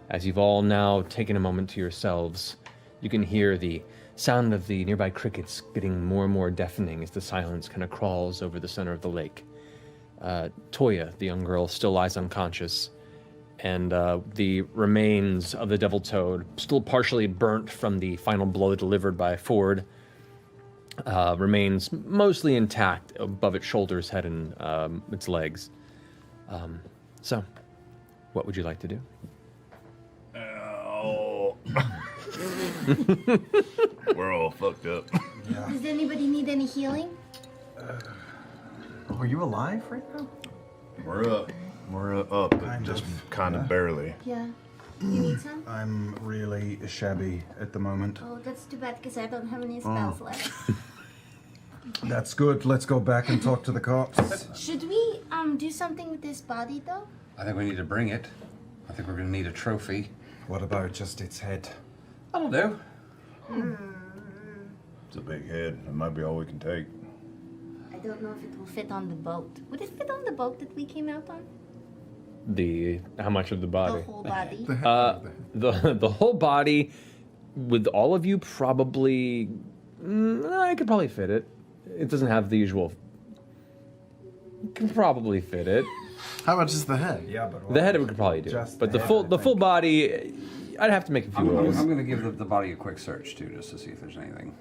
As you've all now taken a moment to yourselves, you can hear the sound of the nearby crickets getting more and more deafening as the silence kind of crawls over the center of the lake. Toya, the young girl, still lies unconscious, and the remains of the devil toad, still partially burnt from the final blow delivered by Ford, remains mostly intact above its shoulders, head, and its legs. So, what would you like to do? Oh. We're all fucked up. Yeah. Does anybody need any healing? Are you alive right now? We're up. We're up, but just kind of barely. Yeah. You need some? I'm really shabby at the moment. Oh, that's too bad because I don't have any spells left. That's good. Let's go back and talk to the cops. Should we do something with this body though? I think we need to bring it. I think we're going to need a trophy. What about just its head? That'll do. It's a big head. It might be all we can take. I don't know if it will fit on the boat. Would it fit on the boat that we came out on? How much of the body? The whole body. The whole body, with all of you, probably. I could probably fit it. It doesn't have the usual. Can probably fit it. How much is the head? Yeah, but The head we could probably do, Just but the the head, full body, I'd have to make a few I'm rolls. going to give the body a quick search, too, just to see if there's anything.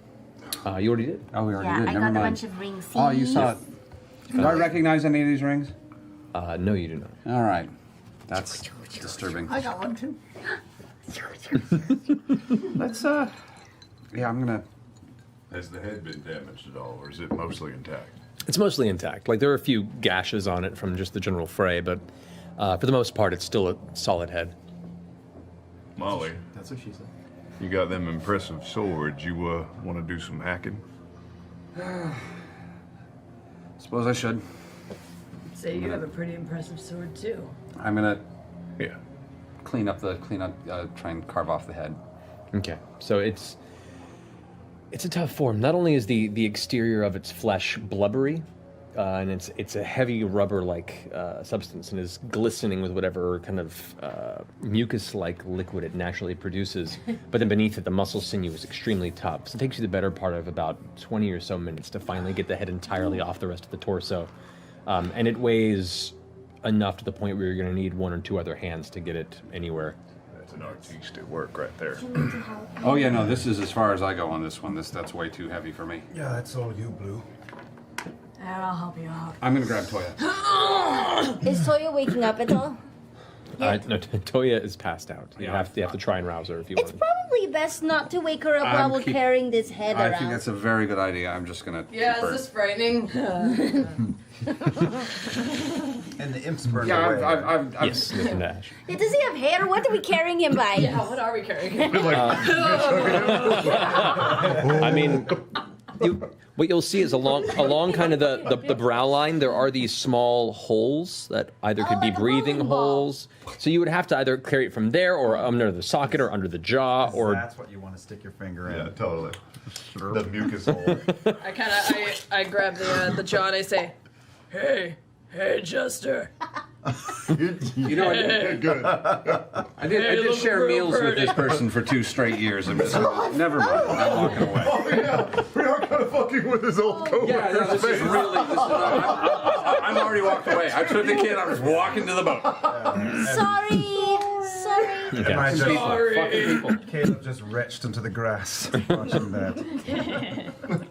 You already did. Oh, we already Yeah, did. I Never got a mind. bunch of rings. Oh, you saw it. Do I recognize any of these rings? No, you do not. All right. That's disturbing. I got one too. Let's, yeah, I'm going to... Has the head been damaged at all, or is it mostly intact? It's mostly intact. Like, there are a few gashes on it from just the general fray, but for the most part, it's still a solid head. Molly, That's what she said. you got them impressive swords. You want to do some hacking? Suppose I should. Say you have a pretty impressive sword too. I'm going to Yeah. try and carve off the head. Okay, so it's a tough form. Not only is the exterior of its flesh blubbery, and it's a heavy rubber-like substance and is glistening with whatever kind of mucus-like liquid it naturally produces, but then beneath it, the muscle sinew is extremely tough. So it takes you the better part of about 20 or so minutes to finally get the head entirely off the rest of the torso. And it weighs enough to the point where you're going to need one or two other hands to get it anywhere. That's an artiste at work right there. You need to help. Oh, yeah, no, this is as far as I go on this one. That's way too heavy for me. Yeah, that's all you, Blue. And I'll help you out. I'm going to grab Toya. Is Toya waking up at all? No, Toya is passed out. You have to try and rouse her if you It's want. probably best not to wake her up while we're carrying this head I around. think that's a very good idea. I'm just going to Yeah, is this frightening? And the imps burned Yeah, away. I've Yes, Nick and Ash. Yeah, does he have hair? What are we carrying him by? Yeah, what are we carrying? I mean, what you'll see is along kind of the brow line, there are these small holes that either could be like a breathing bowling ball. holes. So you would have to either carry it from there or under the socket or under the jaw or. That's what you want to stick your finger in. Yeah, totally. The mucus hole. I grab the jaw and I say, hey, Jester. You know, I did share meals with this person for 2 straight years. I'm just never mind. I'm walking away. Oh yeah, we are kind of fucking with his old coworker's Yeah, no, this is really. I'm already walked away. I took the kid. I'm just walking to the boat. Sorry. Okay. I just- Fucking people. Caleb just retched into the grass watching that.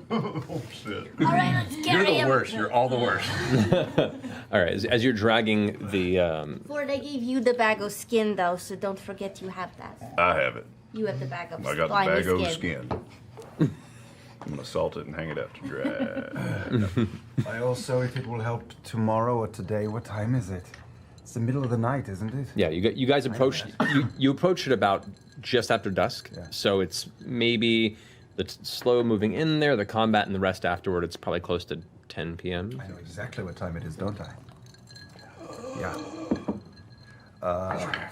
Oh shit. All right, let's You're carry the him. worst. You're all the worst. All right, as you're dragging the. Ford, I gave you the bag of skin, though, so don't forget you have that. I have it. You have the bag of I got the slimy bag skin. of skin. I'm gonna salt it and hang it out to dry. I also, if it will help tomorrow or today, what time is it? It's the middle of the night, isn't it? Yeah, you guys approach you approach it about just after dusk, Yeah. so it's maybe the slow moving in there, the combat, and the rest afterward. It's probably close to 10 p.m. I know exactly what time it is, don't I? Yeah. Oh, why'd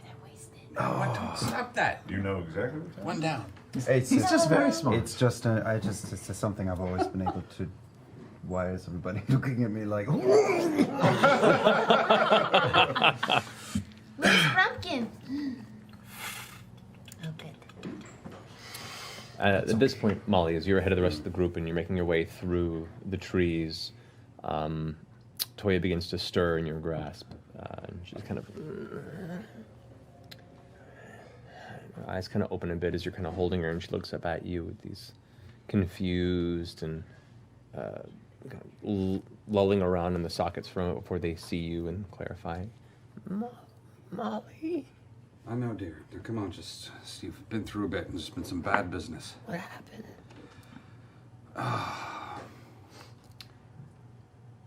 I waste it? Stop that. You know exactly what time? One down. It's just very smart. It's just, it's just something I've always been able to. Why is everybody looking at me like? We Where's Frumpkin? Oh, good. At this point, Molly, as you're ahead of the rest of the group and you're making your way through the trees, Toya begins to stir in your grasp. And she's kind of... Her eyes kind of open a bit as you're kind of holding her, and she looks up at you with these confused and kind of lulling around in the sockets from it before they see you and clarify. Molly? I know, dear. Come on, you've been through a bit, and there's been some bad business. What happened?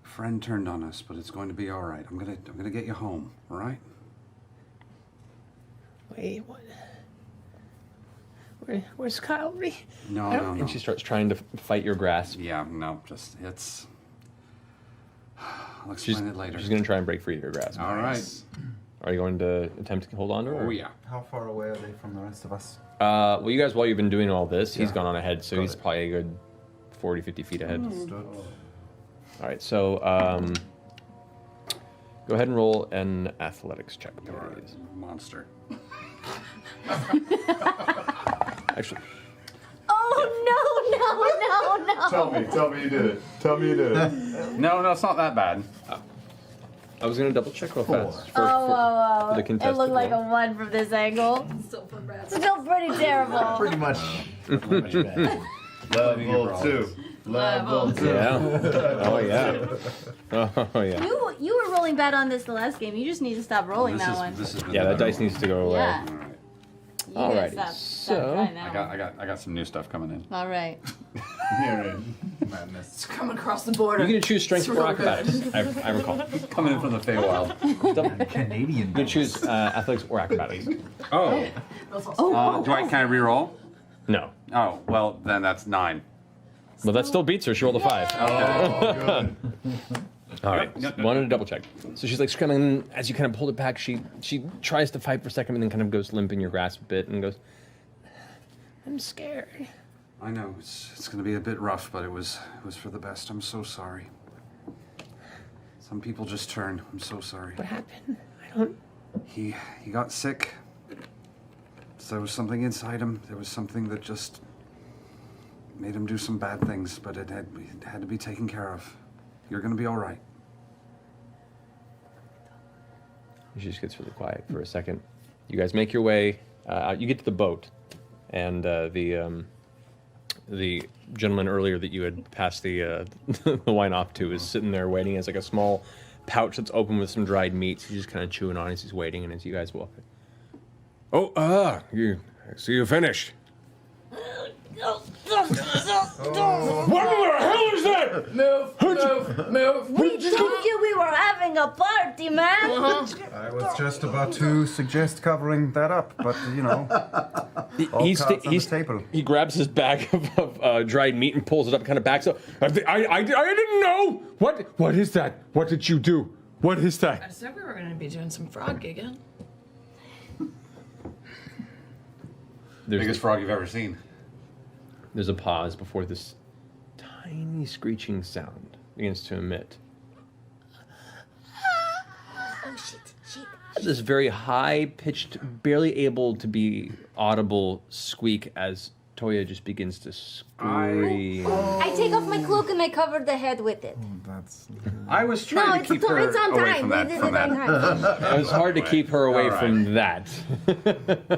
Friend turned on us, but it's going to be all right. I'm gonna get you home, all right? Wait, what? Where's Kylie? No. And she starts trying to fight your grasp. Yeah, no, it's... I'll explain it later. She's going to try and break free of your grasp. All right. Are you going to attempt to hold on to her? Oh, yeah. How far away are they from the rest of us? Well, you guys, while you've been doing all this, he's Yeah. gone on ahead, so Got he's it. probably a good 40, 50 feet ahead. Understood. All right, so go ahead and roll an athletics check, please. Monster. Actually, Oh, no. Tell me you did it. Tell me you did it. No, it's not that bad. I was going to double check real fast. For Oh. the It contested looked like a roll. 1 from this angle. Still for rats. Still pretty terrible. Pretty much. Level 2. Level 2. Yeah. Oh, yeah. Oh, yeah. You were rolling bad on this the last game. You just need to stop rolling that one. This has been Yeah, that better dice needs to go away. Yeah. All right. You gotta Alrighty, stop so- trying that one. I got some new stuff coming in. All right. Madness. It's coming across the border. You can choose strength It's or really acrobatics, I recall. Coming in from the Feywild. Canadian. You can choose athletics or acrobatics. Oh. Can I re-roll? No. Oh, well, then that's 9. Well, that still beats her. She rolled a 5. Oh, good. All right, wanted to double check. So she's like scrambling. As you kind of hold it back, she tries to fight for a second, and then kind of goes limp in your grasp a bit, and goes, "I'm scared." I know, it's going to be a bit rough, but it was for the best. I'm so sorry. Some people just turn. I'm so sorry. What happened? I don't. He got sick. So there was something inside him. There was something that just made him do some bad things, but it had to be taken care of. You're going to be all right. She just gets really quiet for a second. You guys make your way. You get to the boat, and the gentleman earlier that you had passed the the wine off to is sitting there waiting. He has like a small pouch that's open with some dried meats. He's just kind of chewing on as he's waiting, and as you guys walk. Oh, I see you finished. What the hell is that? Move. We told you we were having a party, man. I was just about to suggest covering that up, but you know, all cards on the table. He grabs his bag of dried meat and pulls it up, kind of backs up. I didn't know. What is that? What did you do? What is I that? said we were going to be doing some frog gigging. Biggest frog you've ever seen. There's a pause before this tiny screeching sound begins to emit. Oh, shit. This very high-pitched, barely able to be audible squeak as Toya just begins to scream. I take off my cloak and I cover the head with it. That's I was trying to keep her it's on away time. from that. It's From on that. time. It was hard to keep her away All right. from that.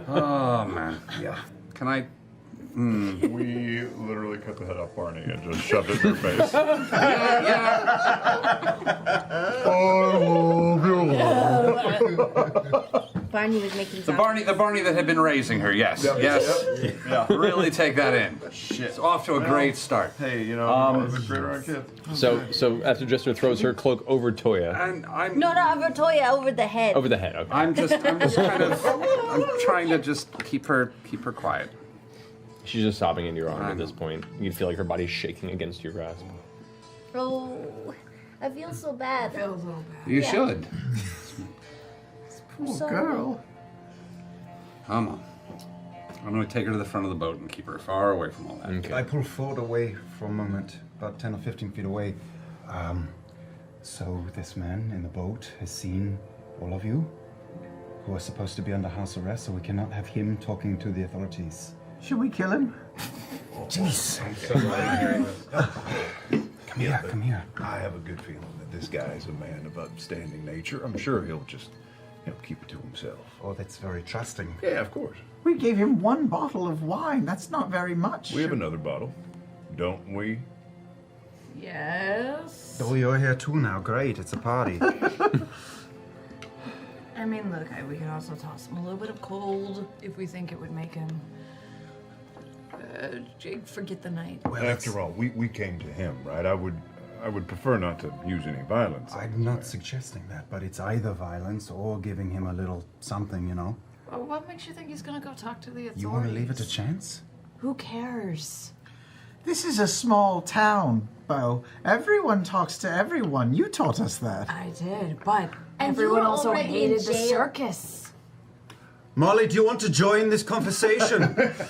Oh man. Yeah. Can I? We literally cut the head off Barney and just shoved it in her face. Barney was making The Barney that had been raising her. Yes. Yes. Yeah. Really take that in. Shit. It's off to a great start. Hey, you know, it's a great around kid. So after Jester throws her cloak over Toya, And I'm. No, over Toya, over the head. over the head. Okay. I'm just kind of. I'm trying to just keep her quiet. She's just sobbing into your arm I at this know. point. You feel like her body's shaking against your grasp. Oh, I feel so bad. Feels a little bad. You Yeah. should. So Girl. Come on. I'm going to take her to the front of the boat and keep her far away from all that. Okay. I pull forward away for a moment, about 10 or 15 feet away. So this man in the boat has seen all of you? who are supposed to be under house arrest, so we cannot have him talking to the authorities. Should we kill him? Jeez. Come here. I have a good feeling that this guy is a man of upstanding nature. I'm sure he'll just, keep it to himself. Oh, that's very trusting. Yeah, of course. We gave him 1 bottle of wine. That's not very much. We have another bottle, don't we? Yes. Oh, you're here too now. Great, it's a party. I mean, look, we can also toss him a little bit of cold if we think it would make him forget the night. Well, after all, we came to him, right? I would prefer not to use any violence. I'm not suggesting that, but it's either violence or giving him a little something, Well, what makes you think he's gonna go talk to the authorities? You want to leave it a chance? Who cares? This is a small town, Bo. Everyone talks to everyone. You taught us that. I did, but And everyone you were also already in hated the jail. circus. Molly, do you want to join this conversation?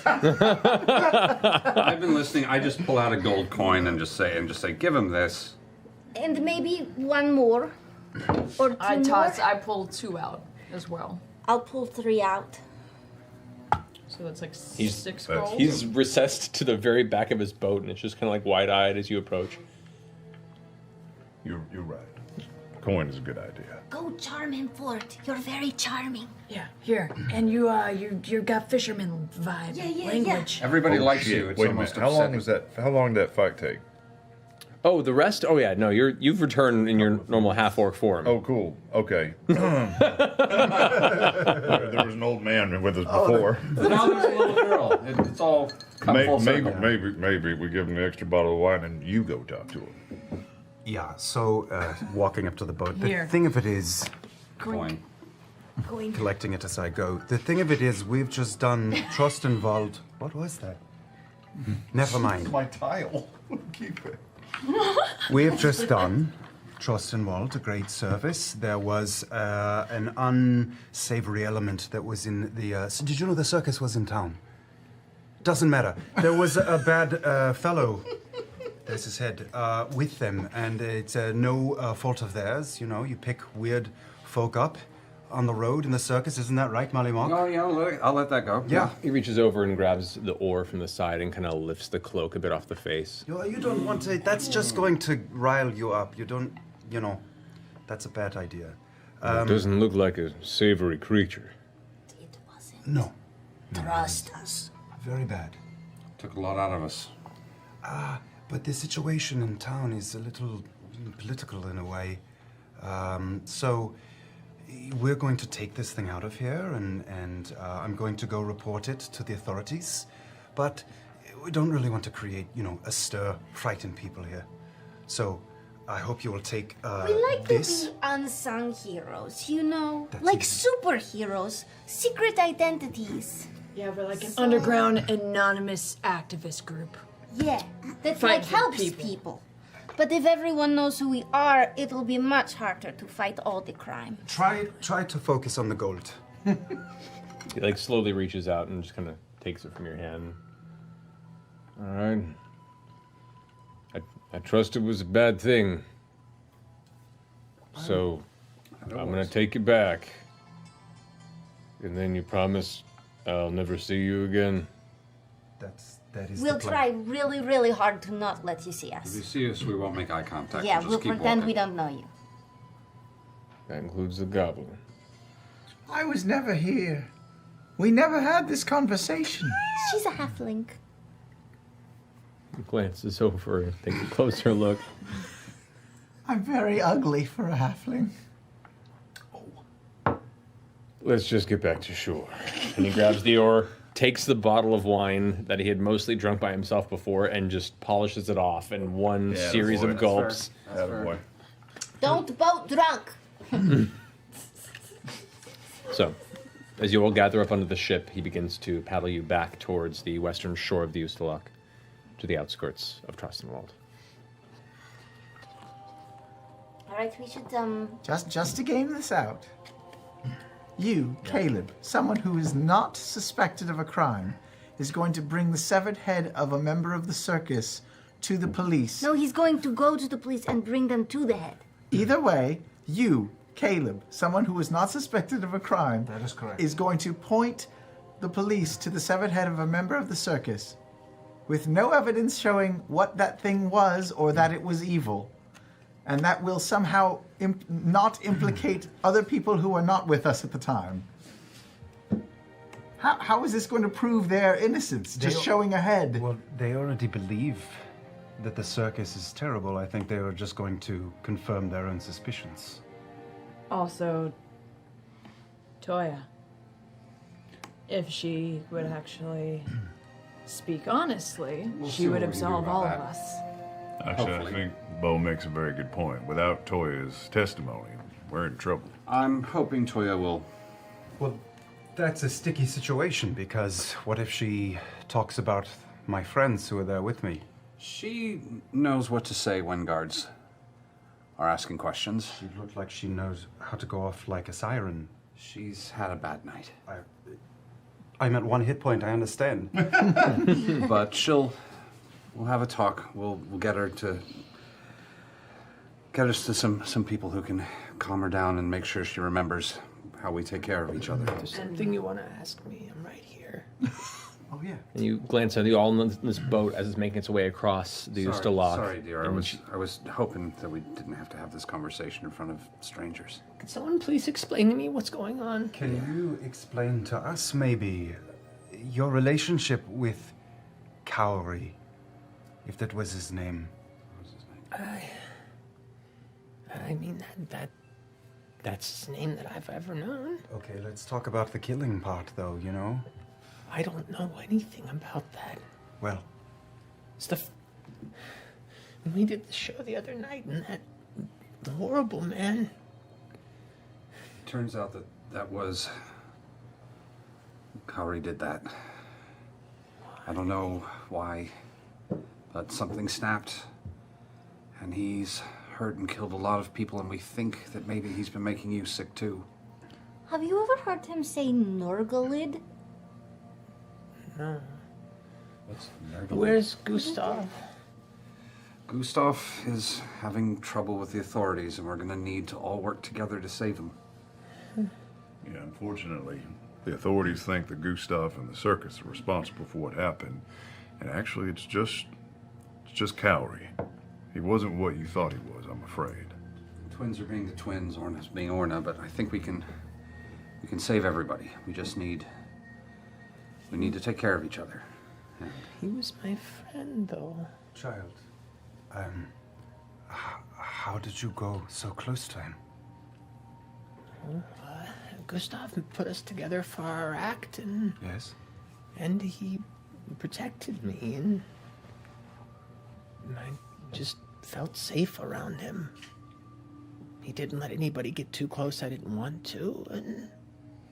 I've been listening. I just pull out a gold coin and just say, give him this. And maybe 1 more. Or 2 more. I pulled 2 out as well. I'll pull 3 out. So that's like He's- 6 that's- gold. He's recessed to the very back of his boat, and it's just kind of like wide-eyed as you approach. You're right. Coin is a good idea. Go charm him for it. You're very charming. Yeah, here. And you got fisherman vibe. Yeah. language. Everybody likes Shit, you. It's wait a almost minute. How long did that fight take? Oh, the rest? Oh yeah, no, you've returned in your normal half-orc form. Oh, cool. Okay. There was an old man with us before. Now there's a little girl. It's all come full circle. Maybe we give him an extra bottle of wine and you go talk to him. Yeah, so walking up to the boat. Here. The thing of it is, Coin. Going. collecting it as I go. The thing of it is, we've just done Trostenwald. What was that? Never mind. My tile. Keep it. We have just done Trostenwald, a great service. There was an unsavory element that was in the. Did you know the circus was in town? Doesn't matter. There was a bad fellow. There's his head with them, and it's no fault of theirs. You pick weird folk up on the road in the circus, isn't that right, Molly Mock? Oh, yeah, I'll let that go. Yeah. He reaches over and grabs the oar from the side and kind of lifts the cloak a bit off the face. You don't want to. That's just going to rile you up. You don't. That's a bad idea. It doesn't look like a savory creature. It wasn't. No. Trust us. Very bad. Took a lot out of us. But the situation in town is a little political in a way. So we're going to take this thing out of here, and I'm going to go report it to the authorities. But we don't really want to create, a stir, frighten people here. So I hope you will take We like this. to be unsung heroes, That's like easy. superheroes, secret identities. Yeah, we're like an underground anonymous activist group. Yeah, that Fight for helps people. people. But if everyone knows who we are, it'll be much harder to fight all the crime. Try to focus on the gold. He slowly reaches out and just kind of takes it from your hand. All right. I trust it was a bad thing. So I'm gonna take it back. And then you promise I'll never see you again. That is We'll the plan. try really, really hard to not let you see If you us. see us, we won't make eye contact. Yeah, just we'll keep pretend we walking. don't know you. That includes the goblin. I was never here. We never had this conversation. She's a halfling. He glances over and takes a closer look. I'm very ugly for a halfling. Let's just get back to shore. And he grabs the oar, takes the bottle of wine that he had mostly drunk by himself before, and just polishes it off in one Yeah, series boy. of gulps. Attaboy. Don't boat drunk. So, as you all gather up under the ship, he begins to paddle you back towards the western shore of the Ustalok, to the outskirts of Trostenwald. All right, we should Just to game this out. You, Caleb, someone who is not suspected of a crime, is going to bring the severed head of a member of the circus to the police. No, he's going to go to the police and bring them to the head. Either way, you, Caleb, someone who is not suspected of a crime, That is correct. is going to point the police to the severed head of a member of the circus with no evidence showing what that thing was or that it was evil. And that will somehow not implicate other people who are not with us at the time. How is this going to prove their innocence? Just showing a head. Well, they already believe that the circus is terrible. I think they are just going to confirm their own suspicions. Also, Toya. If she would actually speak honestly, We'll see she what would we can do absolve about all that. of us. Actually, Hopefully. I think Bo makes a very good point. Without Toya's testimony, we're in trouble. I'm hoping Toya will. Well, that's a sticky situation because what if she talks about my friends who were there with me? She knows what to say when guards are asking questions. She looked like she knows how to go off like a siren. She's had a bad night. I'm at 1 hit point, I understand. But we'll have a talk. We'll get her to get us to some people who can calm her down and make sure she remembers how we take care of each other. There's something you want to ask me? I'm right here. Oh, yeah. And you glance at you all in this boat as it's making its way across the Ustaloch. Sorry, dear. And I was hoping that we didn't have to have this conversation in front of strangers. Could someone please explain to me what's going on? Can you explain to us, maybe, your relationship with Cowrie, if that was his name? I mean, that's his name that I've ever known. Okay, let's talk about the killing part, though, you know? I don't know anything about that. Well, Stuff. When we did the show the other night, and that horrible man. Turns out that was Cowrie did that. I don't know why, but something snapped, and he's hurt and killed a lot of people, and we think that maybe he's been making you sick too. Have you ever heard him say Nurglid? No. Where's Gustav? Gustav is having trouble with the authorities, and we're gonna need to all work together to save him. Yeah, unfortunately, the authorities think that Gustav and the circus are responsible for what happened. And actually, it's just Cowrie. He wasn't what you thought he was, I'm afraid. Twins are being the twins, Orna's being Orna, but I think we can save everybody. We need to take care of each other. He was my friend, though. child, how did you go so close to him? Gustav put us together for our act, and Yes? and he protected me, and I just felt safe around him. He didn't let anybody get too close I didn't want to, and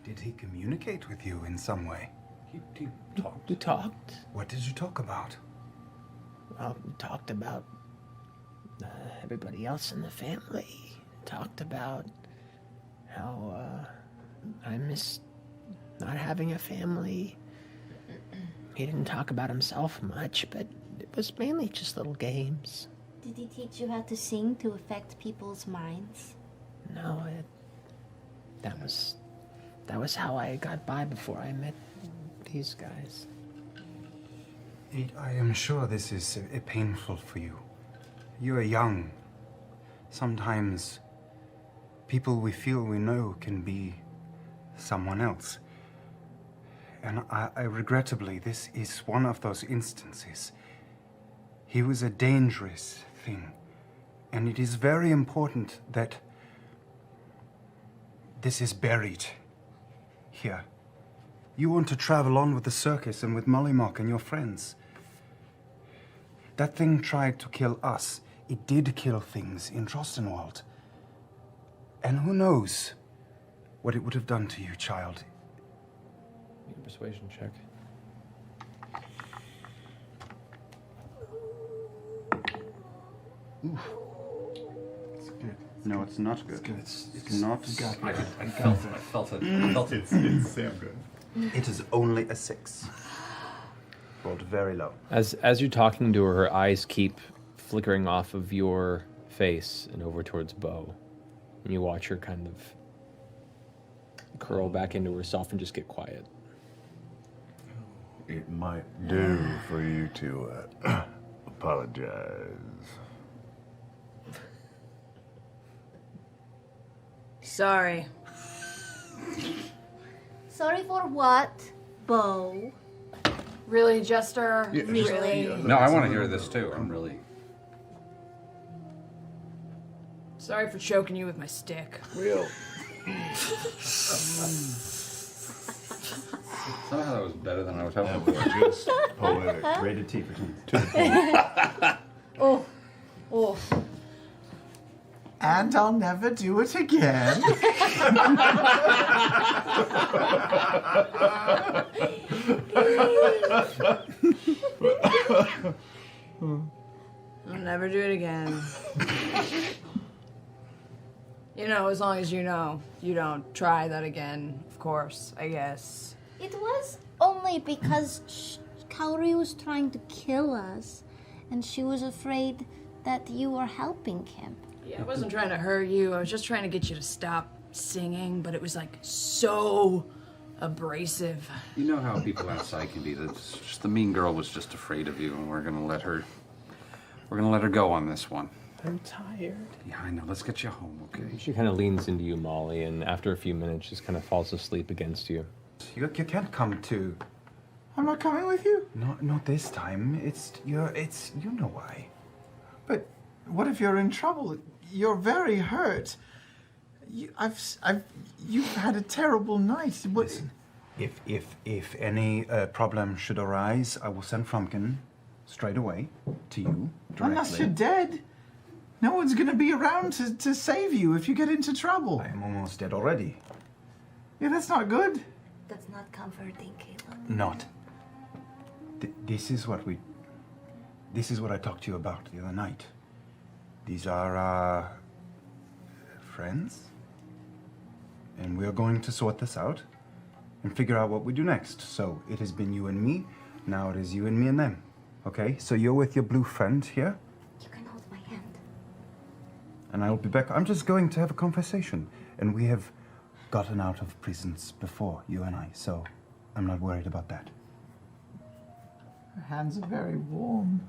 Did he communicate with you in some way? He talked. we talked. What did you talk about? Well, we talked about everybody else in the family. Talked about how I miss not having a family. He didn't talk about himself much, but it was mainly just little games. Did he teach you how to sing to affect people's minds? No, that was how I got by before I met these guys. I am sure this is painful for you. You are young. Sometimes people we feel we know can be someone else. And I regrettably, this is one of those instances. He was a dangerous thing. And it is very important that this is buried here. You want to travel on with the circus and with Mollymock and your friends. That thing tried to kill us. It did kill things in Trostenwald. And who knows what it would have done to you, child. Make a persuasion check. It's good. No, it's not good. It's not. I felt it. It's Sam good. It is only a 6. Rolled very low. As you're talking to her, her eyes keep flickering off of your face and over towards Bo. And you watch her kind of curl back into herself and just get quiet. It might do for you to apologize. Sorry. Sorry for what, Bo? Really, Jester? Yeah, just- Really? No, I want to hear this too. I'm really. Sorry for choking you with my stick. Real. Somehow that was better than I was hoping for. Just poetic. Rated T for teens. To the point. Oh. Oh. And I'll never do it again. I'll never do it again. You know, as long as you know, you don't try that again, of course, I guess. It was only because Kaori was trying to kill us, and she was afraid that you were helping him. Yeah, I wasn't trying to hurt you. I was just trying to get you to stop singing, but it was like so abrasive. You know how people outside can be. That's just the mean girl was just afraid of you, and we're gonna let her. We're gonna let her go on this one. I'm tired. Yeah, I know. Let's get you home, okay? She kind of leans into you, Molly, and after a few minutes, just kind of falls asleep against you. You can't come to. I'm not coming with you. Not this time. It's you know why. But what if you're in trouble? You're very hurt. You've had a terrible night. What? Listen, if any problem should arise, I will send Frumpkin straight away to you directly. Unless you're dead, no one's going to be around to save you if you get into trouble. I am almost dead already. Yeah, that's not good. That's not comforting, Caleb. Not. This is what I talked to you about the other night. These are friends, and we are going to sort this out and figure out what we do next. So it has been you and me. Now it is you and me and them. Okay? So you're with your blue friend here, You can hold my hand. and I will be back. I'm just going to have a conversation, and we have gotten out of prisons before, you and I. So I'm not worried about that. Her hands are very warm.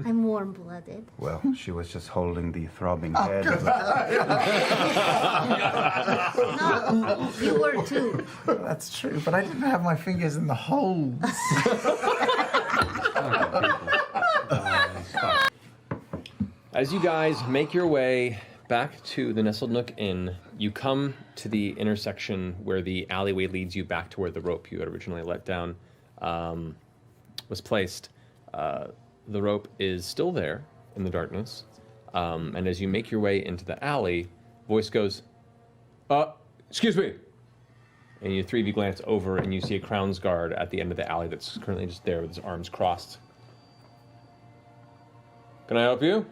I'm warm-blooded. Well, she was just holding the throbbing head. No, you were too. That's true, but I didn't have my fingers in the holes. As you guys make your way back to the Nestled Nook Inn, you come to the intersection where the alleyway leads you back to where the rope you had originally let down was placed. The rope is still there in the darkness, and as you make your way into the alley, voice goes, excuse me. And you three of you glance over and you see a Crown's Guard at the end of the alley that's currently just there with his arms crossed. Can I help you?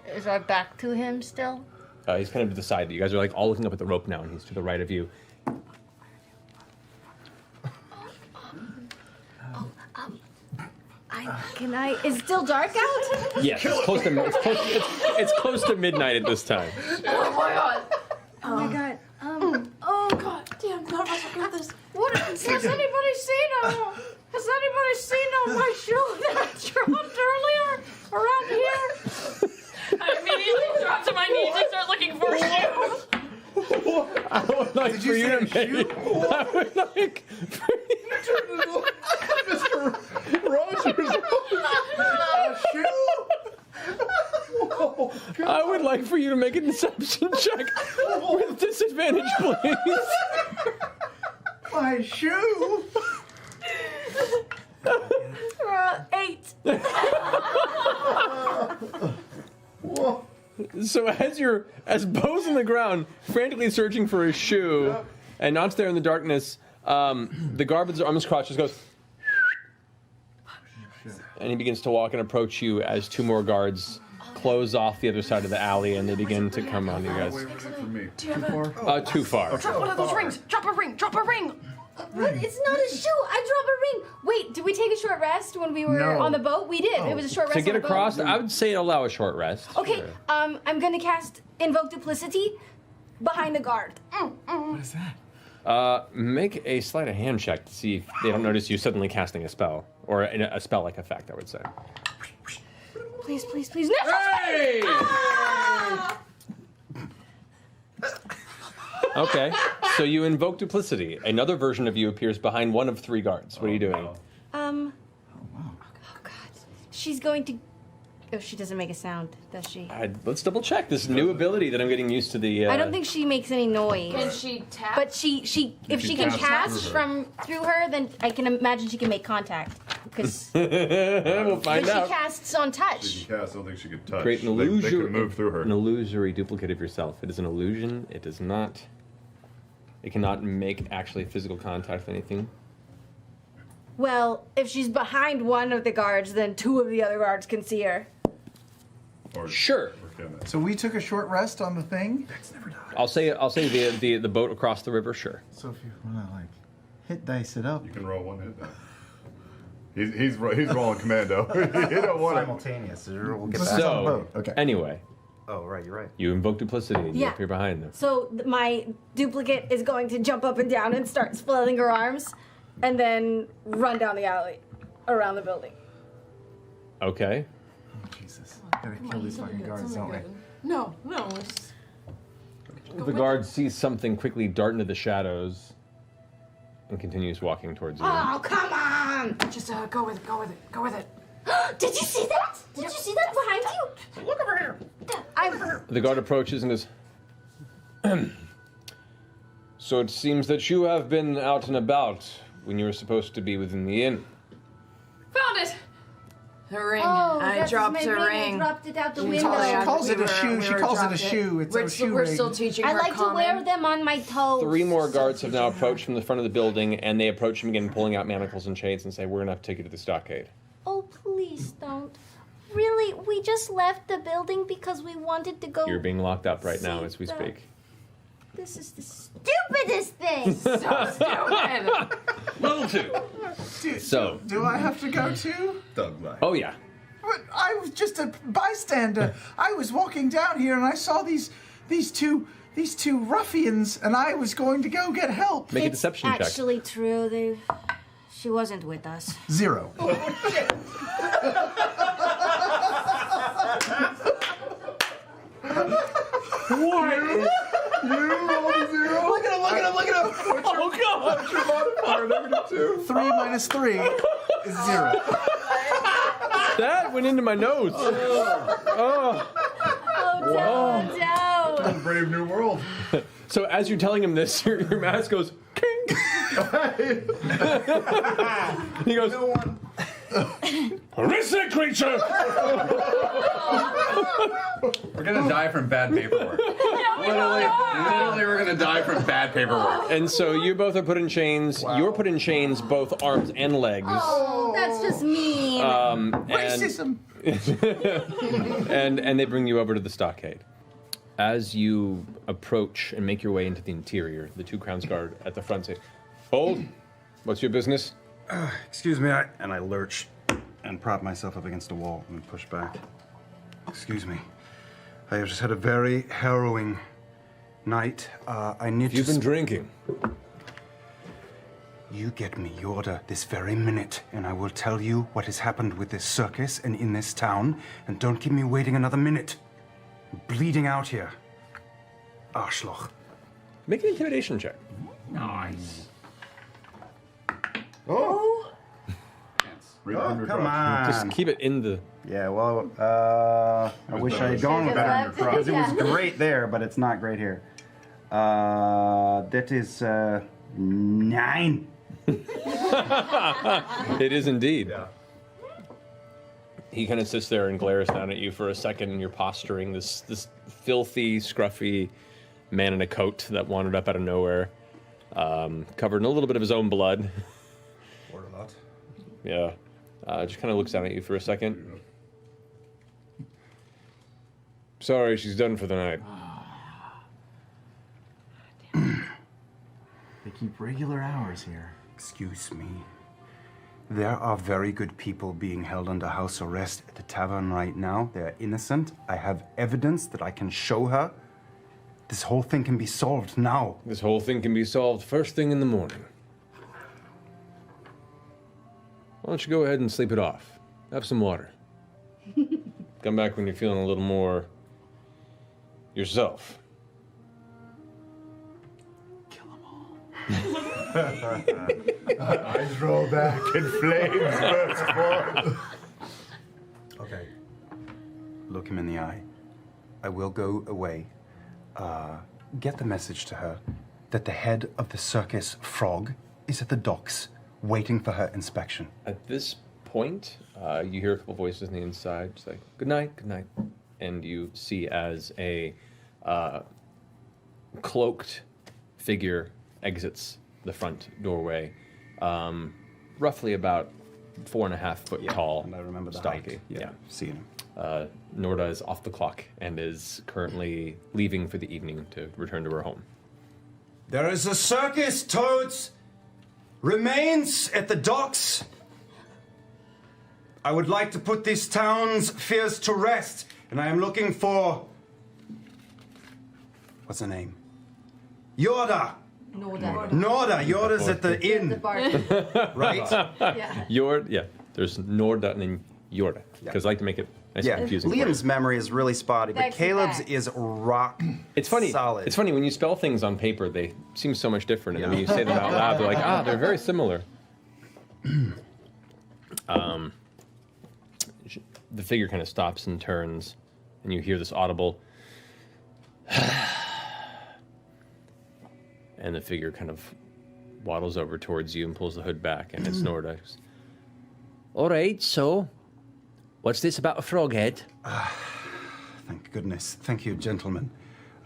Is our back to him still? He's kind of to the side. You guys are like all looking up at the rope now, and he's to the right of you. Is it still dark out? Yes, it's close to midnight at this time. Oh my god! Oh my god. Oh god, damn, none of us are good at this. What has anybody seen? Has anybody seen my shoe that I dropped earlier around here? I immediately drop to my knees and start looking for you. I would like for you to make. I would like for you Mr. Rogers. I would like for you to make a deception check with disadvantage, please. My shoe! 8. So as Bo's on the ground, frantically searching for his shoe, and not there in the darkness, the guard with his arms crossed just goes, and he begins to walk and approach you as two more guards close off the other side of the alley, and they begin to come on you guys. Wait for me. Do you have Too far. Drop one of those rings! Drop a ring! Drop a ring! What? It's not a shoe. I drop a ring. Wait, did we take a short rest when we were No. on the boat? We did. It was a short rest To get on the across, boat. I would say allow a short rest. Okay, Sure. I'm gonna cast Invoke Duplicity behind the guard. What is that? Make a sleight of hand check to see if they don't notice you suddenly casting a spell. Or a spell-like effect, I would say. Please, please, please. No! Hey! Okay, so you invoke duplicity. Another version of you appears behind one of 3 guards. What are you doing? Oh God. She's going to. Oh, she doesn't make a sound, does she? Let's double check this new ability that I'm getting used to the. I don't think she makes any noise. Can she tap? But she if she can cast through her, then I can imagine she can make contact. Because we'll find she out. casts on touch. She can cast. I don't think she could touch. Create an They illusion. could move through her. An illusory duplicate of yourself. It is an illusion. It does not. It cannot make actually physical contact with anything. Well, if she's behind one of the guards, then 2 of the other guards can see her. Or, Sure. or can they? So we took a short rest on the thing. I'll say the boat across the river. Sure. So if you want to like hit dice it up, You can roll 1 hit now. He's rolling commando. He don't want it. Simultaneous. We'll get This back. is on the So boat. Okay. anyway, Oh, right, you're right. you invoke duplicity and you Yeah. appear behind them. So my duplicate is going to jump up and down and start flailing her arms, and then run down the alley, around the building. Okay. Jesus. Gotta kill these fucking guards, don't we? No, it's... The guard sees something quickly dart into the shadows and continues walking towards you. Oh, come on! Just go with it. Did you see that? Did you see that behind you? Look over here. The guard approaches and goes, So it seems that you have been out and about when you were supposed to be within the inn. Found it. The ring. Oh, I that's dropped my a ring. ring. I dropped it out the She window. told She us calls it a shoe. we She were calls it a dropped shoe. It's we're a shoe We're ring. still teaching I her like to wear common. them on my toes. 3 more guards have now approached from the front of the building, and they approach him again, pulling out manacles and chains, and say, "We're gonna have to take you to the stockade." Oh, please don't. Really, we just left the building because we wanted to go. You're being locked up right now See as we the- speak. This is the stupidest thing. So stupid. Level 2. So, Do I have to go too? Thug life. oh yeah, But I was just a bystander. I was walking down here and I saw these two ruffians, and I was going to go get help. make a It's deception check. actually true. She wasn't with us. 0. Look at him! Oh god! What's your modifier? -2. 3 minus 3 is 0. That went into my notes. Oh. Oh, no. Brave New World. So as you're telling him this, your mask goes. King. He goes. No one. Listen, creature! We're gonna die from bad paperwork. Literally, we're gonna die from bad paperwork. And so you both are put in chains. You're put in chains, both arms and legs. Oh, that's just mean. Racism. And they bring you over to the stockade. As you approach and make your way into the interior, the 2 Crowns Guard at the front say, "Hold. What's your business?" Excuse me, and I lurch and prop myself up against a wall and push back. Excuse me. I have just had a very harrowing night. I need to. You've been drinking. You get me your order this very minute, and I will tell you what has happened with this circus and in this town, and don't keep me waiting another minute. I'm bleeding out here. Arschloch. Make an intimidation check. Nice. Oh. Read Oh, under come drugs. on. Just keep it in the. Yeah, well, I wish I had gone with that because it was great there, but it's not great here. That is 9. It is indeed. Yeah. He kind of sits there and glares down at you for a second, and you're posturing this filthy, scruffy man in a coat that wandered up out of nowhere, covered in a little bit of his own blood. Or a lot. Yeah. Just kind of looks down at you for a second. Sorry, she's done for the night. They keep regular hours here. Excuse me. There are very good people being held under house arrest at the tavern right now. They're innocent. I have evidence that I can show her. This whole thing can be solved now. This whole thing can be solved first thing in the morning. Why don't you go ahead and sleep it off? Have some water. Come back when you're feeling a little more yourself. Eyes roll back and flames burst forth. Okay. Look him in the eye. I will go away. Get the message to her that the head of the circus frog is at the docks waiting for her inspection. At this point, you hear a couple voices on the inside say, good night, and you see as a cloaked figure exits the front doorway, roughly about 4.5 foot tall. And I remember the stocky. height. Yeah, seeing him. Norda is off the clock and is currently leaving for the evening to return to her home. There is a circus, Toads! Remains at the docks. I would like to put this town's fears to rest, and I am looking for... What's her name? Yorda! Norda! Yorda's at the inn. The bar. Right? Yeah. There's Norda and then Yorda, because I like to make it nice and confusing. Liam's memory is really spotty, but Thanks for Caleb's that. is rock It's funny. solid. It's funny when you spell things on paper; they seem so much different, and then when you say them out loud, they're like, they're very similar. The figure kind of stops and turns, and you hear this audible, and the figure kind of waddles over towards you and pulls the hood back, and it's Norda. All right, so what's this about a frog head? Thank goodness. Thank you, gentlemen.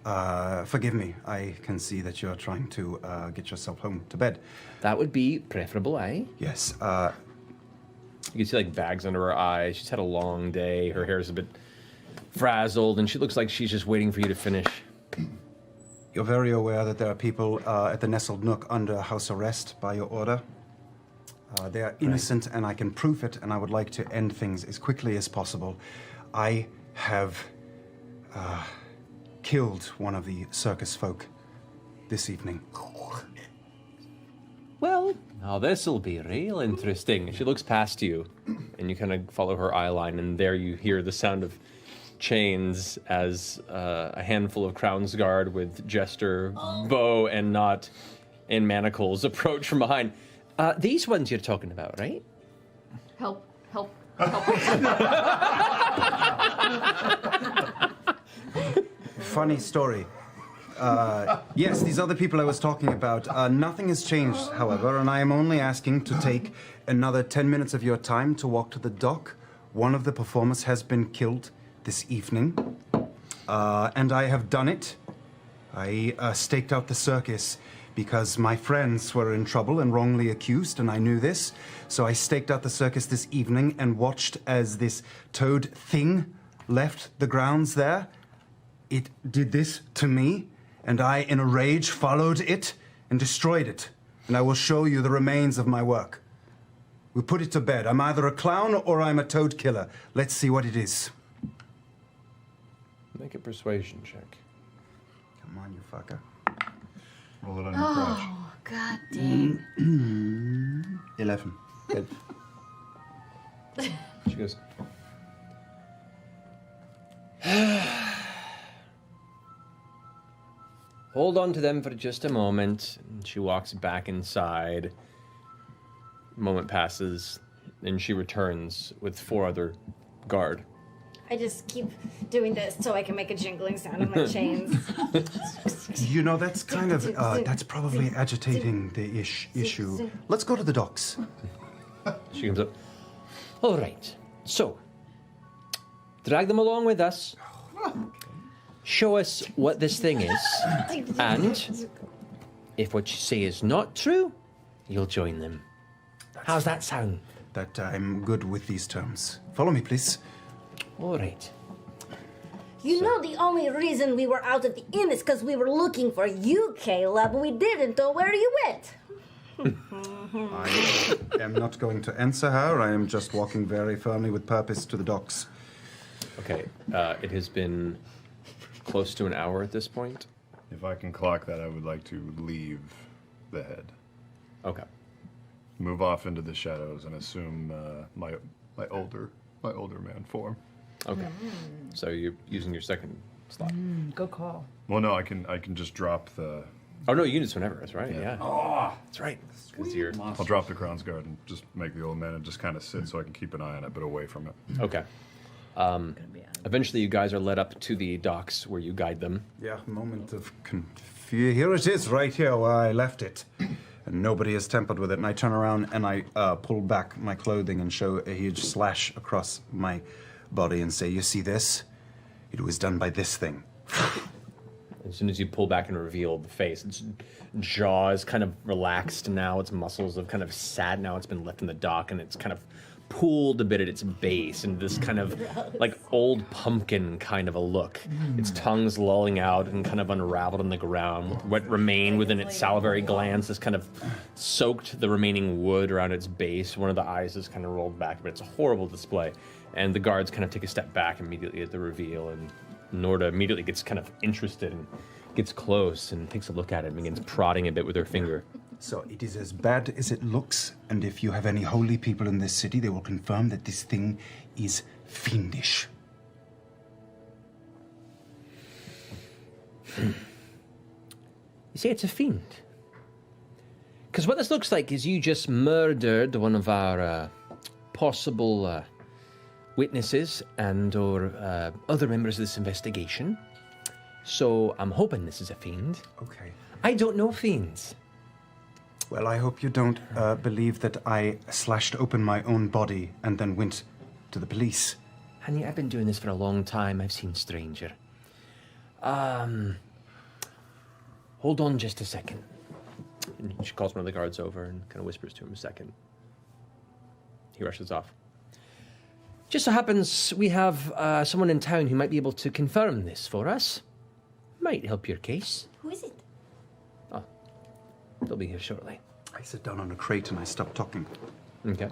Forgive me. I can see that you're trying to get yourself home to bed. That would be preferable, eh? Yes. You can see like bags under her eyes. She's had a long day. Her hair's a bit frazzled, and she looks like she's just waiting for you to finish. You're very aware that there are people at the Nestled Nook under house arrest by your order. They are innocent, and I can prove it, and I would like to end things as quickly as possible. I have killed one of the circus folk this evening. Well, now this'll be real interesting. She looks past you, and you kind of follow her eye line, and there you hear the sound of chains as a handful of Crownsguard with jester, bow, and knot in manacles approach from behind. These ones you're talking about, right? Help. Funny story. Yes, these are the people I was talking about. Nothing has changed, however, and I am only asking to take another 10 minutes of your time to walk to the dock. One of the performers has been killed this evening, and I have done it. I staked out the circus because my friends were in trouble and wrongly accused, and I knew this. So I staked out the circus this evening and watched as this toad thing left the grounds there. It did this to me, and I, in a rage, followed it and destroyed it. And I will show you the remains of my work. We put it to bed. I'm either a clown or I'm a toad killer. Let's see what it is. Make a persuasion check. Come on, you fucker. Roll it on your crotch. Oh, god dang. 11. Good. She goes, hold on to them for just a moment. And she walks back inside. A moment passes, and she returns with 4 other guard. I just keep doing this so I can make a jingling sound on my chains. You know, that's kind of, that's probably agitating the issue. Let's go to the docks. She comes up. All right, so drag them along with us. Show us what this thing is, and if what you say is not true, you'll join them. How's that sound? That I'm good with these terms. Follow me, please. All right. You know the only reason we were out at the inn is because we were looking for you, Caleb. We didn't know where you went. I am not going to answer her. I am just walking very firmly with purpose to the docks. Okay, it has been close to an hour at this point. If I can clock that, I would like to leave the head. Okay. Move off into the shadows and assume my older man form. Okay. So you're using your second slot. Go call. Well, no, I can just drop the. Oh no, you can just whenever. That's right. Yeah. Oh, That's right. 'Cause you're I'll drop the Crown's Guard and just make the old man and just kind of sit so I can keep an eye on it, but away from it. okay. Eventually, you guys are led up to the docks where you guide them. Yeah, moment of confusion. Here it is, right here where I left it. And nobody has tampered with it. And I turn around and I pull back my clothing and show a huge slash across my body and say, you see this? It was done by this thing. As soon as you pull back and reveal the face, its jaw is kind of relaxed now. Its muscles have kind of sat. Now it's been left in the dock, and it's kind of pooled a bit at its base, and this kind of like old pumpkin kind of a look. Its tongue's lolling out and kind of unraveled on the ground. What remained within its salivary glands has kind of soaked the remaining wood around its base. One of the eyes is kind of rolled back, but it's a horrible display. And the guards kind of take a step back immediately at the reveal, and Norda immediately gets kind of interested and gets close and takes a look at it and begins prodding a bit with her finger. So it is as bad as it looks, and if you have any holy people in this city, they will confirm that this thing is fiendish. You say it's a fiend? Because what this looks like is you just murdered one of our possible witnesses and or other members of this investigation. So I'm hoping this is a fiend. Okay. I don't know fiends. Well, I hope you don't believe that I slashed open my own body and then went to the police. Honey, I've been doing this for a long time. I've seen stranger. Hold on just a second. And she calls one of the guards over and kind of whispers to him a second. He rushes off. Just so happens we have someone in town who might be able to confirm this for us. Might help your case. Who is it? Oh, they'll be here shortly. I sit down on a crate and I stop talking. Okay.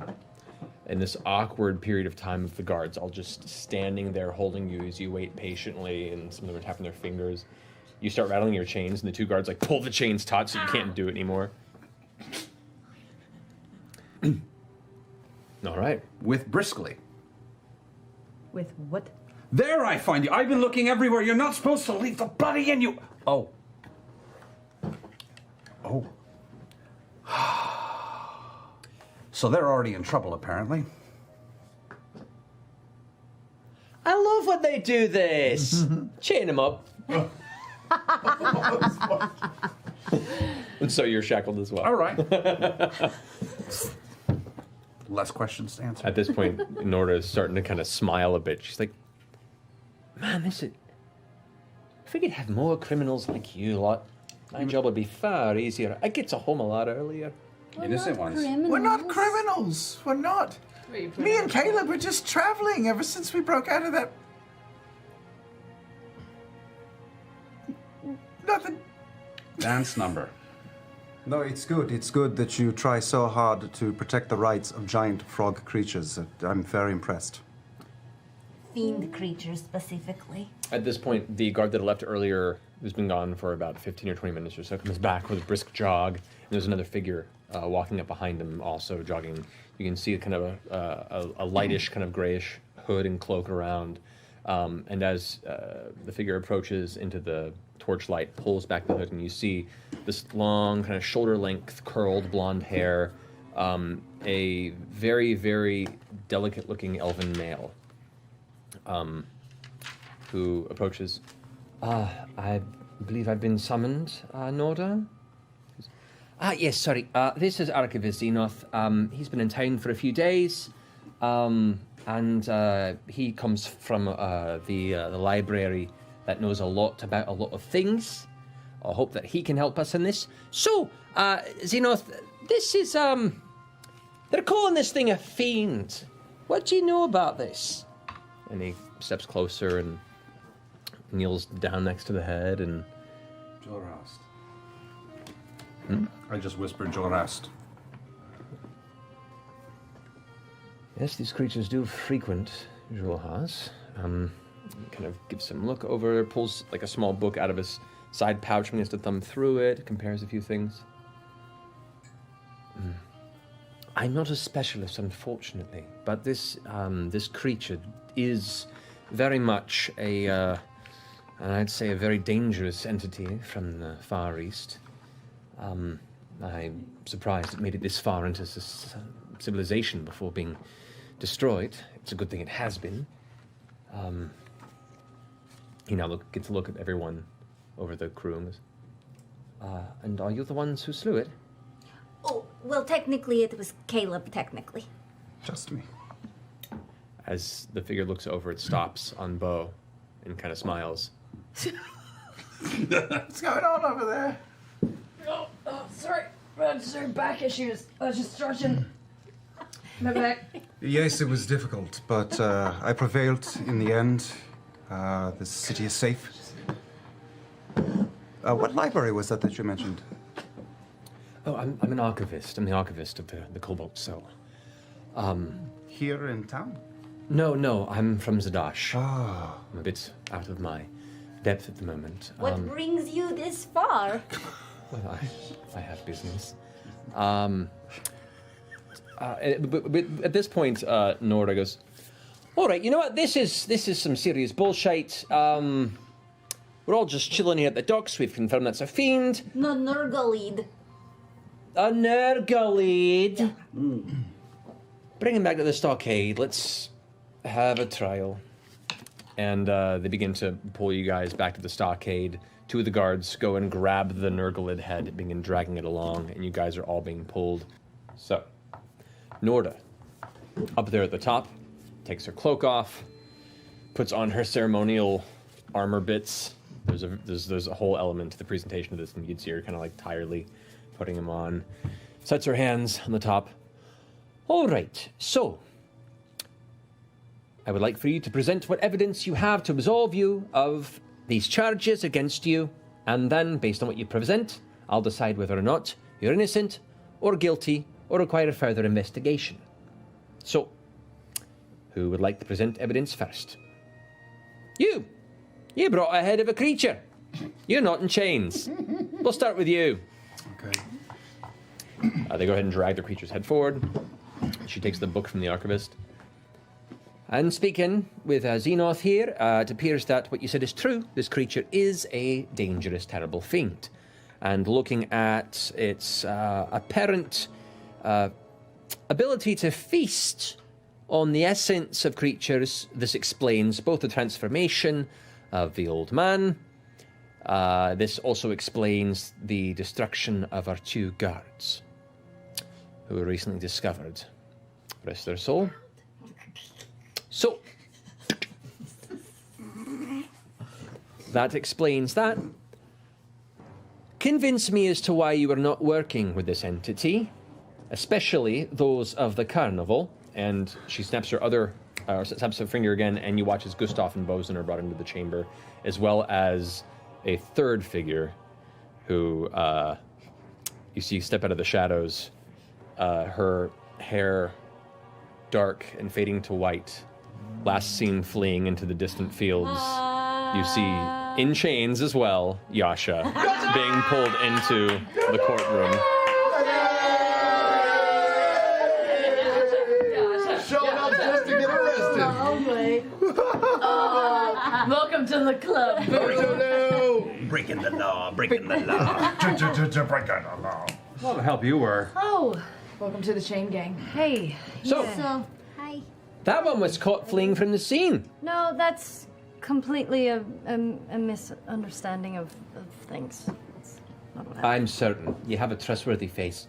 In this awkward period of time of the guards, all just standing there holding you as you wait patiently, and some of them are tapping their fingers. You start rattling your chains, and the two guards like pull the chains taut so you can't do it anymore. All right. with briskly. With what? There I find you. I've been looking everywhere. You're not supposed to leave the bloody inn. You. Oh. Oh. So they're already in trouble, apparently. I love when they do this. Chain him up. And so you're shackled as well. All right. Less questions to answer. At this point, Norda is starting to kind of smile a bit. She's like, man, if we could have more criminals like you lot, my job would be far easier. I get to home a lot earlier. Innocent ones. We're not criminals. We're not. Me and Caleb were just traveling ever since we broke out of that. Nothing. Dance number. No, it's good. It's good that you try so hard to protect the rights of giant frog creatures. I'm very impressed. Fiend creatures specifically. At this point, the guard that left earlier, who's been gone for about 15 or 20 minutes or so, comes back with a brisk jog. And there's another figure walking up behind him, also jogging. You can see kind of a lightish, kind of grayish hood and cloak around. And as the figure approaches into the torchlight, pulls back the hood, and you see this long, kind of shoulder-length, curled blonde hair, a very, very delicate-looking elven male who approaches. I believe I've been summoned, Norda? Yes, sorry. This is Archivist Xenoth. He's been in town for a few days, and he comes from the library that knows a lot about a lot of things. I hope that he can help us in this. So, Xenoth, this is, they're calling this thing a fiend. What do you know about this? And he steps closer and kneels down next to the head and... Jorast. Hmm? I just whispered Jorast. Yes, these creatures do frequent Jorhas. Kind of gives him a look over, pulls like a small book out of his side pouch, begins to thumb through it, compares a few things. I'm not a specialist, unfortunately, but this creature is very much I'd say a very dangerous entity from the Far East. I'm surprised it made it this far into civilization before being destroyed. It's a good thing it has been. He now gets a look at everyone over the crew and goes, and are you the ones who slew it? Oh, well, technically it was Caleb, technically. Just me. As the figure looks over, it stops on Bo and kind of smiles. What's going on over there? Oh, sorry. Sorry, back issues. I was just stretching. My back. Yes, it was difficult, but I prevailed in the end. The city is safe. What library was that you mentioned? Oh, I'm an archivist. I'm the archivist of the Cobalt Cell. Here in town? No, I'm from Zadash. Ah. I'm a bit out of my depth at the moment. What brings you this far? Well, I have business. But at this point, Nora goes, all right, you know what? This is some serious bullshit. We're all just chilling here at the docks. We've confirmed that's a fiend. No, Nurgalid. A Nurgalid. Bring him back to the stockade. Let's have a trial. And they begin to pull you guys back to the stockade. Two of the guards go and grab the Nurgalid head, begin dragging it along, and you guys are all being pulled. So, Norda, up there at the top, takes her cloak off, puts on her ceremonial armor bits. There's a whole element to the presentation of this, and you'd see her kind of like tiredly putting them on. Sets her hands on the top. All right, so I would like for you to present what evidence you have to absolve you of these charges against you, and then, based on what you present, I'll decide whether or not you're innocent or guilty or require further investigation. So, who would like to present evidence first? You! You brought a head of a creature. You're not in chains. We'll start with you. Okay. They go ahead and drag the creature's head forward. She takes the book from the archivist. And speaking with Xenoth here, it appears that what you said is true. This creature is a dangerous, terrible fiend. And looking at its apparent ability to feast on the essence of creatures, this explains both the transformation of the old man. This also explains the destruction of our two guards, who were recently discovered. Rest their soul. So, that explains that. Convince me as to why you are not working with this entity, especially those of the carnival. And she snaps her snaps her finger again, and you watch as Gustav and Bozen are brought into the chamber, as well as a third figure who you see step out of the shadows. Her hair dark and fading to white. Last seen fleeing into the distant fields. You see, in chains as well, Yasha being pulled into the courtroom. Showing up just to get arrested. Welcome to the club, boo. Breaking the law, breaking the law. Breaking the law. Well, to help you were. Oh, welcome to the chain gang. Hey. So, So, hi. that one was caught fleeing from the scene. No, that's completely a misunderstanding of things. That's not what happened. I'm certain you have a trustworthy face.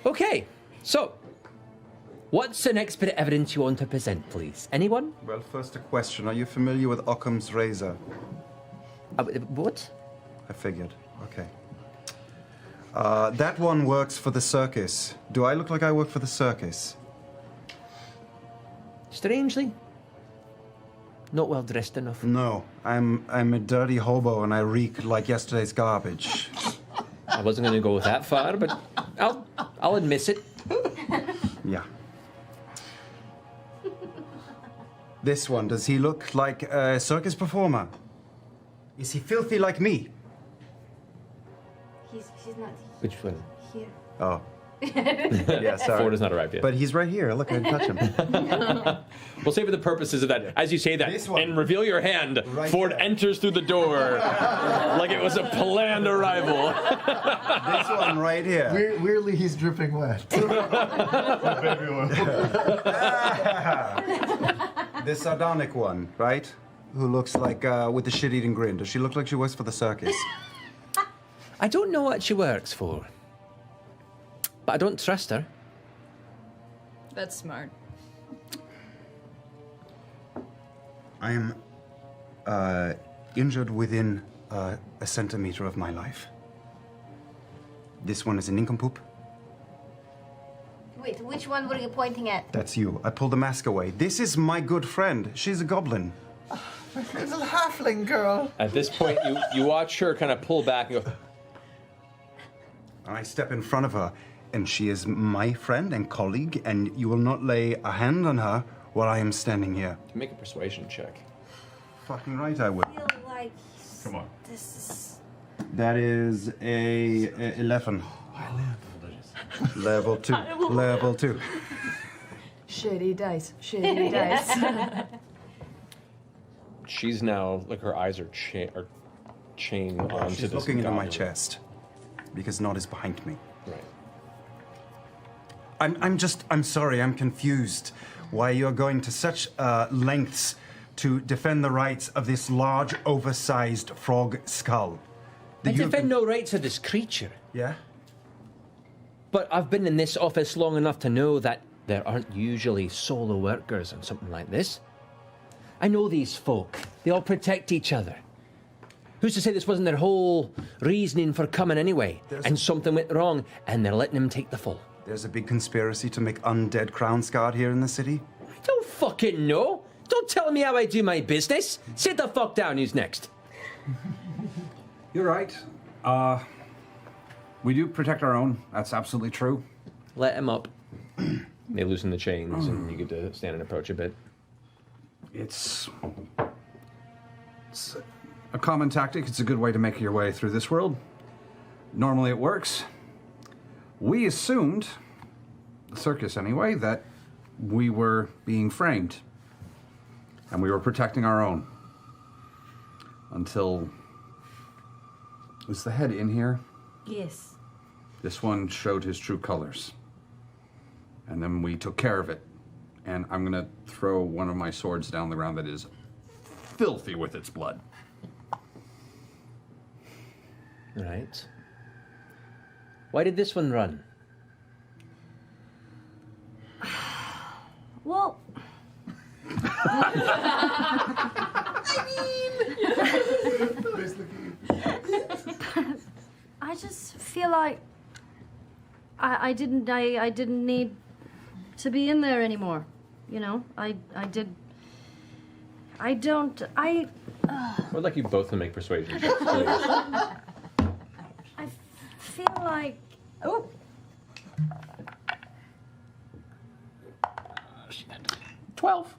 Okay, so what's the next bit of evidence you want to present, please? Anyone? Well, first a question. Are you familiar with Occam's razor? What? I figured. Okay. That one works for the circus. Do I look like I work for the circus? Strangely, Not well dressed enough. No, I'm a dirty hobo and I reek like yesterday's garbage. I wasn't going to go that far, but I'll admit it. Yeah. This one, does he look like a circus performer? Is he filthy like me? He's not Which one? here. Oh. Yeah, sorry. Ford has not arrived yet. But he's right here. Look, I can touch him. We'll say for the purposes of that, as you say that, and reveal your hand, Right Ford there. enters through the door like it was a planned arrival. This one right here. Weirdly, he's dripping wet. Baby oil. This sardonic one, right? Who looks like, with the shit-eating grin. Does she look like she works for the circus? I don't know what she works for, but I don't trust her. That's smart. I am injured within a centimeter of my life. This one is a nincompoop. Wait, which one were you pointing at? That's you. I pulled the mask away. This is my good friend. She's a goblin. Little halfling girl. At this point, you watch her kind of pull back and go, And I step in front of her, and she is my friend and colleague, and you will not lay a hand on her while I am standing here. make a persuasion check. Fucking right, I will. I feel like Come on. this is. That is a 11. Level 2. Level 2. Shitty dice. Shitty dice. She's now, like, her eyes are chained onto She's this looking into my goblin. chest because Nod is behind me. Right. I'm sorry, I'm confused why you're going to such lengths to defend the rights of this large, oversized frog skull. I defend no rights of this creature. Yeah? But I've been in this office long enough to know that there aren't usually solo workers on something like this. I know these folk. They all protect each other. Who's to say this wasn't their whole reasoning for coming anyway? And something went wrong, and they're letting him take the fall. There's a big conspiracy to make undead Crownsguard here in the city? I don't fucking know. Don't tell me how I do my business. Sit the fuck down. Who's next? You're right. We do protect our own. That's absolutely true. Let him up. They loosen the chains, and you get to stand and approach a bit. It's a common tactic. It's a good way to make your way through this world. Normally it works. We assumed, the circus anyway, that we were being framed. And we were protecting our own. Until... Was the head in here? Yes. This one showed his true colors. And then we took care of it. And I'm gonna throw one of my swords down the ground that is filthy with its blood. Right. Why did this one run? Well. I just feel like I didn't need to be in there anymore. You know, I I'd like you both to make persuasion checks, please. I feel like 12.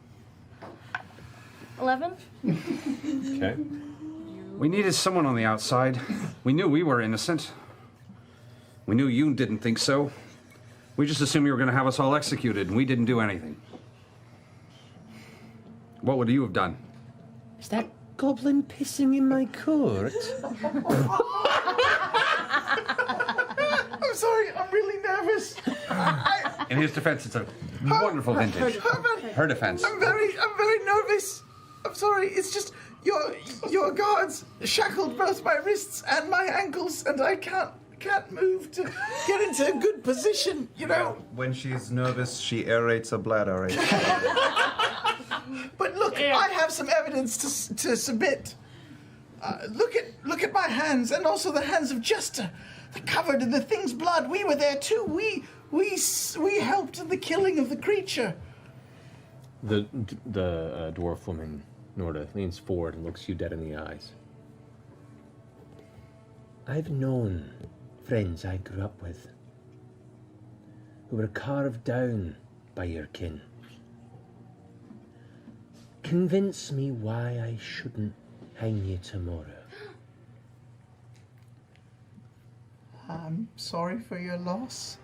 11. Okay. We needed someone on the outside. We knew we were innocent. We knew you didn't think so. We just assumed you were going to have us all executed, and we didn't do anything. What would you have done? Is that goblin pissing in my court? I'm sorry, I'm really nervous. In his defense, it's a wonderful vintage. Her defense. I'm very nervous. I'm sorry. It's just your guards shackled both my wrists and my ankles, and I can't move to get into a good position. You know. When she's nervous, she aerates her bladder. But look, I have some evidence to submit. Look at my hands, and also the hands of Jester. They're covered in the thing's blood. We were there too. We helped in the killing of the creature. The dwarf woman Norda leans forward and looks you dead in the eyes. I've known friends I grew up with who were carved down by your kin. Convince me why I shouldn't hang you tomorrow. I'm sorry for your loss.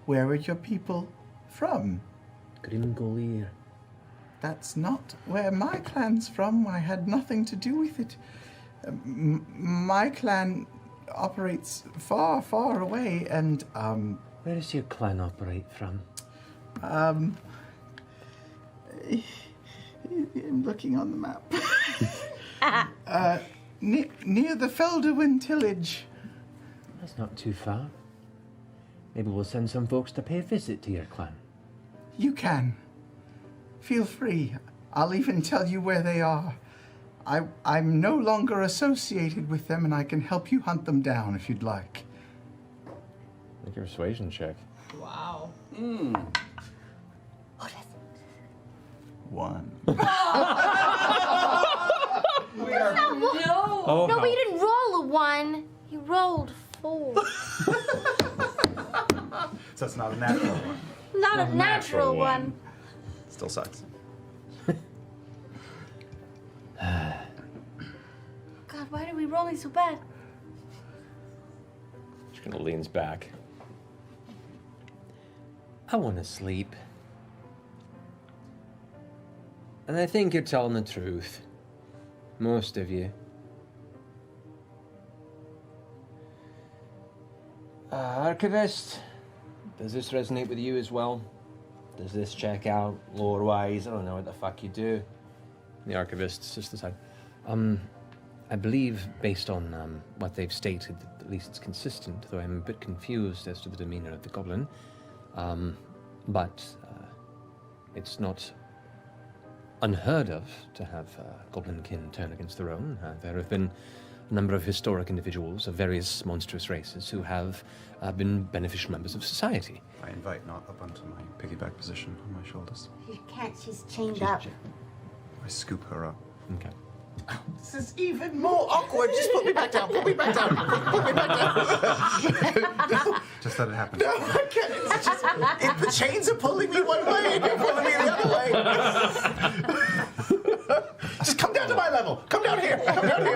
Where are your people from? Grimgolir. That's not where my clan's from. I had nothing to do with it. My clan operates far, far away, and Where does your clan operate from? I'm looking on the map. Near the Felderwin tillage. That's not too far. Maybe we'll send some folks to pay a visit to your clan. You can. Feel free. I'll even tell you where they are. I'm no longer associated with them, and I can help you hunt them down if you'd like. Make a persuasion check. Wow. One. No. No, but you didn't roll a 1. You rolled 4. So it's not a natural one. Not a natural one. Still sucks. God, why are we rolling so bad? She kind of leans back. I want to sleep. And I think you're telling the truth. Most of you. Archivist, does this resonate with you as well? Does this check out lore-wise? I don't know what the fuck you do. The archivist just aside. I believe, based on what they've stated, that at least it's consistent, though I'm a bit confused as to the demeanor of the goblin. But it's not unheard of to have goblin kin turn against their own. There have been a number of historic individuals of various monstrous races who have been beneficial members of society. I invite Not up onto my piggyback position on my shoulders. You can't, she's chained up. I scoop her up. Okay. This is even more awkward. Just put me back down. Put me back down. Put me back down. Just let it happen. No, I can't. It's just, the chains are pulling me one way and you're pulling me the other way. Just come down to my level. Come down here. Come down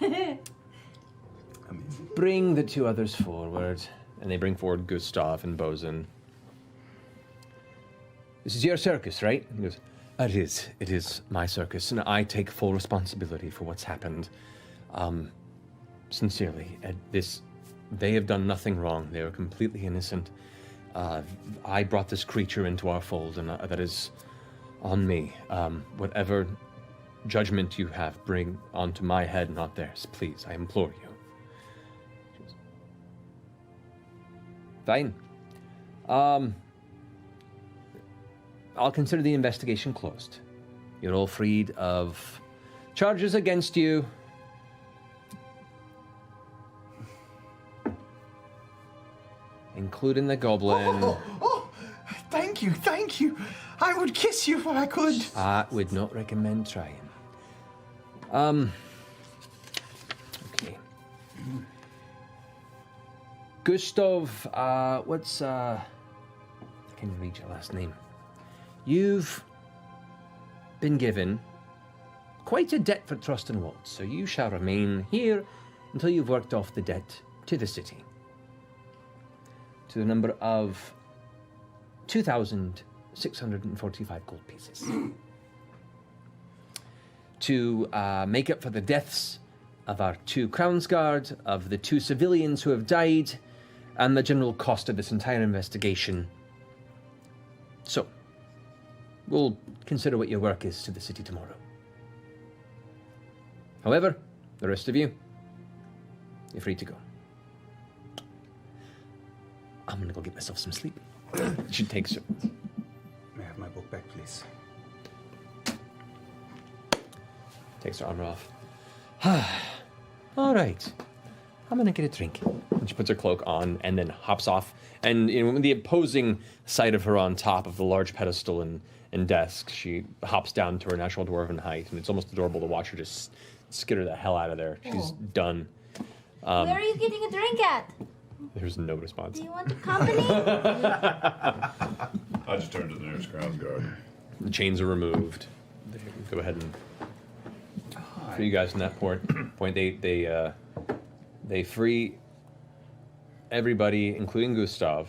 here. Bring the two others forward. And they bring forward Gustav and Bosun. This is your circus, right? He goes, it is. It is my circus, and I take full responsibility for what's happened. Sincerely, they have done nothing wrong. They are completely innocent. I brought this creature into our fold, and that is on me. Whatever judgment you have, bring onto my head, not theirs. Please, I implore you. Fine. I'll consider the investigation closed. You're all freed of charges against you. Including the goblin. Oh, thank you, thank you. I would kiss you if I could. I would not recommend trying. Okay. Gustav, I can't read your last name. You've been given quite a debt for Trust and Waltz, so you shall remain here until you've worked off the debt to the city. To the number of 2,645 gold pieces. To make up for the deaths of our 2 Crownsguard, of the 2 civilians who have died, and the general cost of this entire investigation. So, we'll consider what your work is to the city tomorrow. However, the rest of you, you're free to go. I'm gonna go get myself some sleep. She takes her. May I have my book back, please? Takes her armor off. All right. I'm gonna get a drink. And she puts her cloak on and then hops off. And with the opposing sight of her on top of the large pedestal and desk, she hops down to her natural dwarven height, and it's almost adorable to watch her just skitter the hell out of there. She's done. Where are you getting a drink at? There's no response. Do you want company? I just turned to the nearest Crown's Guard. The chains are removed. They go ahead and for you guys in that point, they free everybody, including Gustav.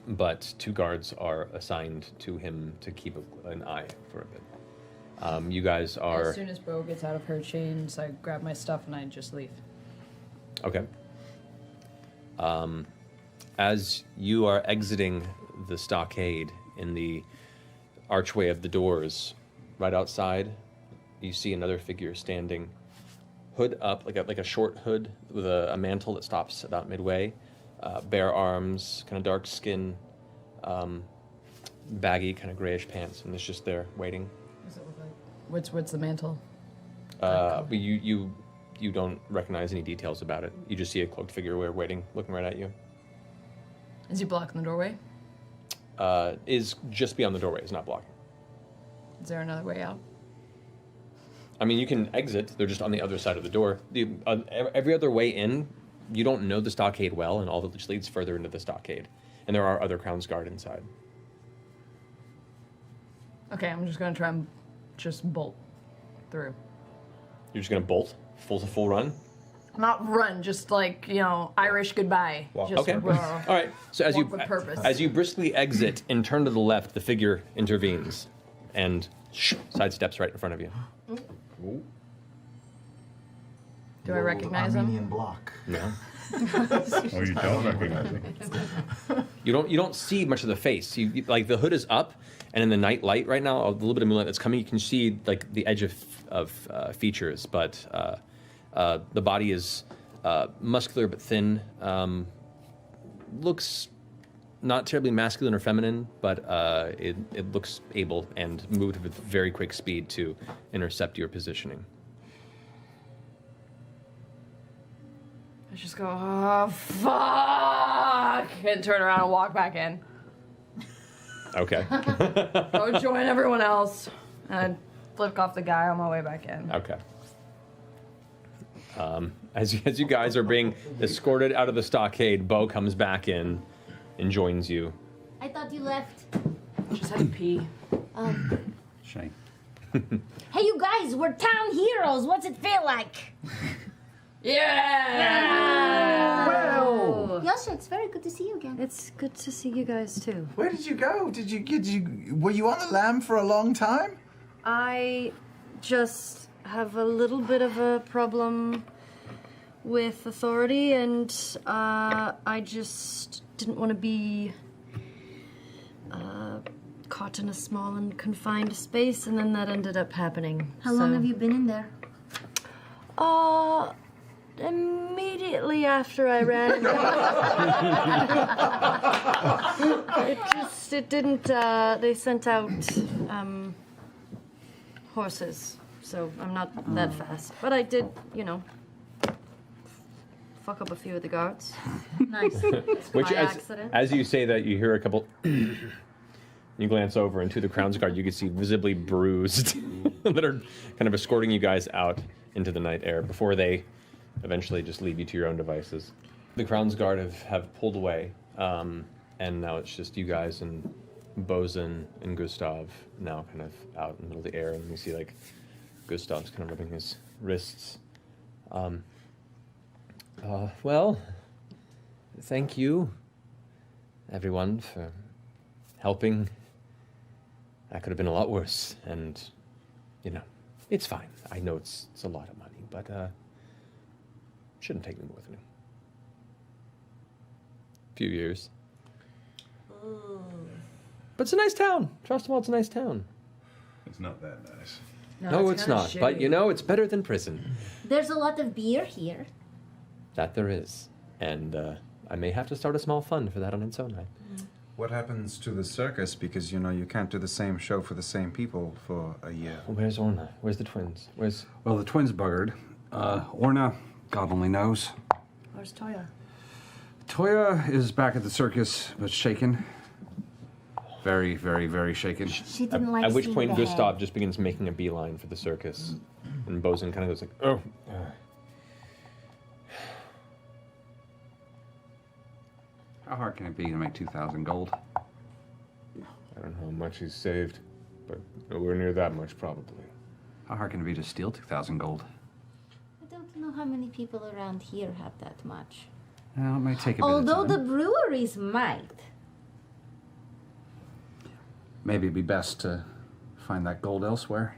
But 2 guards are assigned to him to keep an eye for a bit. You guys are... As soon as Bo gets out of her chains, I grab my stuff and I just leave. Okay. As you are exiting the stockade in the archway of the doors, right outside, you see another figure standing, hood up, like a short hood with a mantle that stops about midway. Bare arms, kind of dark skin, baggy, kind of grayish pants, and it's just there waiting. What does it look like? What's the mantle? But you don't recognize any details about it. You just see a cloaked figure waiting, looking right at you. Is he blocking the doorway? Is just beyond the doorway. Is not blocking. Is there another way out? I mean, you can exit. They're just on the other side of the door. Every other way in, you don't know the stockade well, and all of which leads further into the stockade. And there are other Crown's Guard inside. Okay, I'm just gonna try and just bolt through. You're just gonna bolt full run. Not run, just like, Irish goodbye. Just, Okay. All right. So walk with purpose. as you briskly exit and turn to the left, the figure intervenes and sidesteps right in front of you. Do I recognize him? Armenian block. No. Oh, you don't recognize him? You don't see much of the face. Like the hood is up, and in the night light right now, a little bit of moonlight that's coming, you can see like the edge of features, but the body is muscular but thin. Looks not terribly masculine or feminine, but it looks able and moved with very quick speed to intercept your positioning. I just go, oh, fuck, and turn around and walk back in. Okay. Go join everyone else, and flick off the guy on my way back in. Okay. As you guys are being escorted out of the stockade, Bo comes back in and joins you. I thought you left. Just had to pee. Shame. Hey, you guys, we're town heroes. What's it feel like? Yeah! Well, Yasha, it's very good to see you again. It's good to see you guys too. where did you go? Were you on the lam for a long time? I just have a little bit of a problem with authority, and I just didn't want to be caught in a small and confined space, and then that ended up happening. How long have you been in there? Immediately after I ran. it didn't, they sent out horses, so I'm not that fast. But I did, fuck up a few of the guards. Nice. Which, by accident. as you say that, you hear a couple. You glance over, and to the Crown's Guard, you can see visibly bruised that are kind of escorting you guys out into the night air before they eventually just leave you to your own devices. The Crown's Guard have pulled away, and now it's just you guys and Bosun and Gustav now kind of out in the middle of the air, and you see like Gustav's kind of rubbing his wrists. Well, thank you, everyone, for helping. That could have been a lot worse, and, it's fine. I know it's a lot of money, but shouldn't take me more than a few years. But it's a nice town. Trust me, it's a nice town. It's not that nice. No, it's not. shitty. But, it's better than prison. There's a lot of beer here. That there is. And I may have to start a small fund for that on its own right. What happens to the circus? Because, you can't do the same show for the same people for a year. Well, where's Orna? Where's the twins? Well, the twins buggered. Orna God only knows. Where's Toya? Toya is back at the circus, but shaken. Very, very, very shaken. She didn't like At which seeing point the Gustav head. just begins making a beeline for the circus. And Bosun kind of goes like, oh. How hard can it be to make 2,000 gold? I don't know how much he's saved, but nowhere near that much, probably. How hard can it be to steal 2,000 gold? I don't know how many people around here have that much. Well, it may take a bit Although of the time. breweries might. Maybe it'd be best to find that gold elsewhere.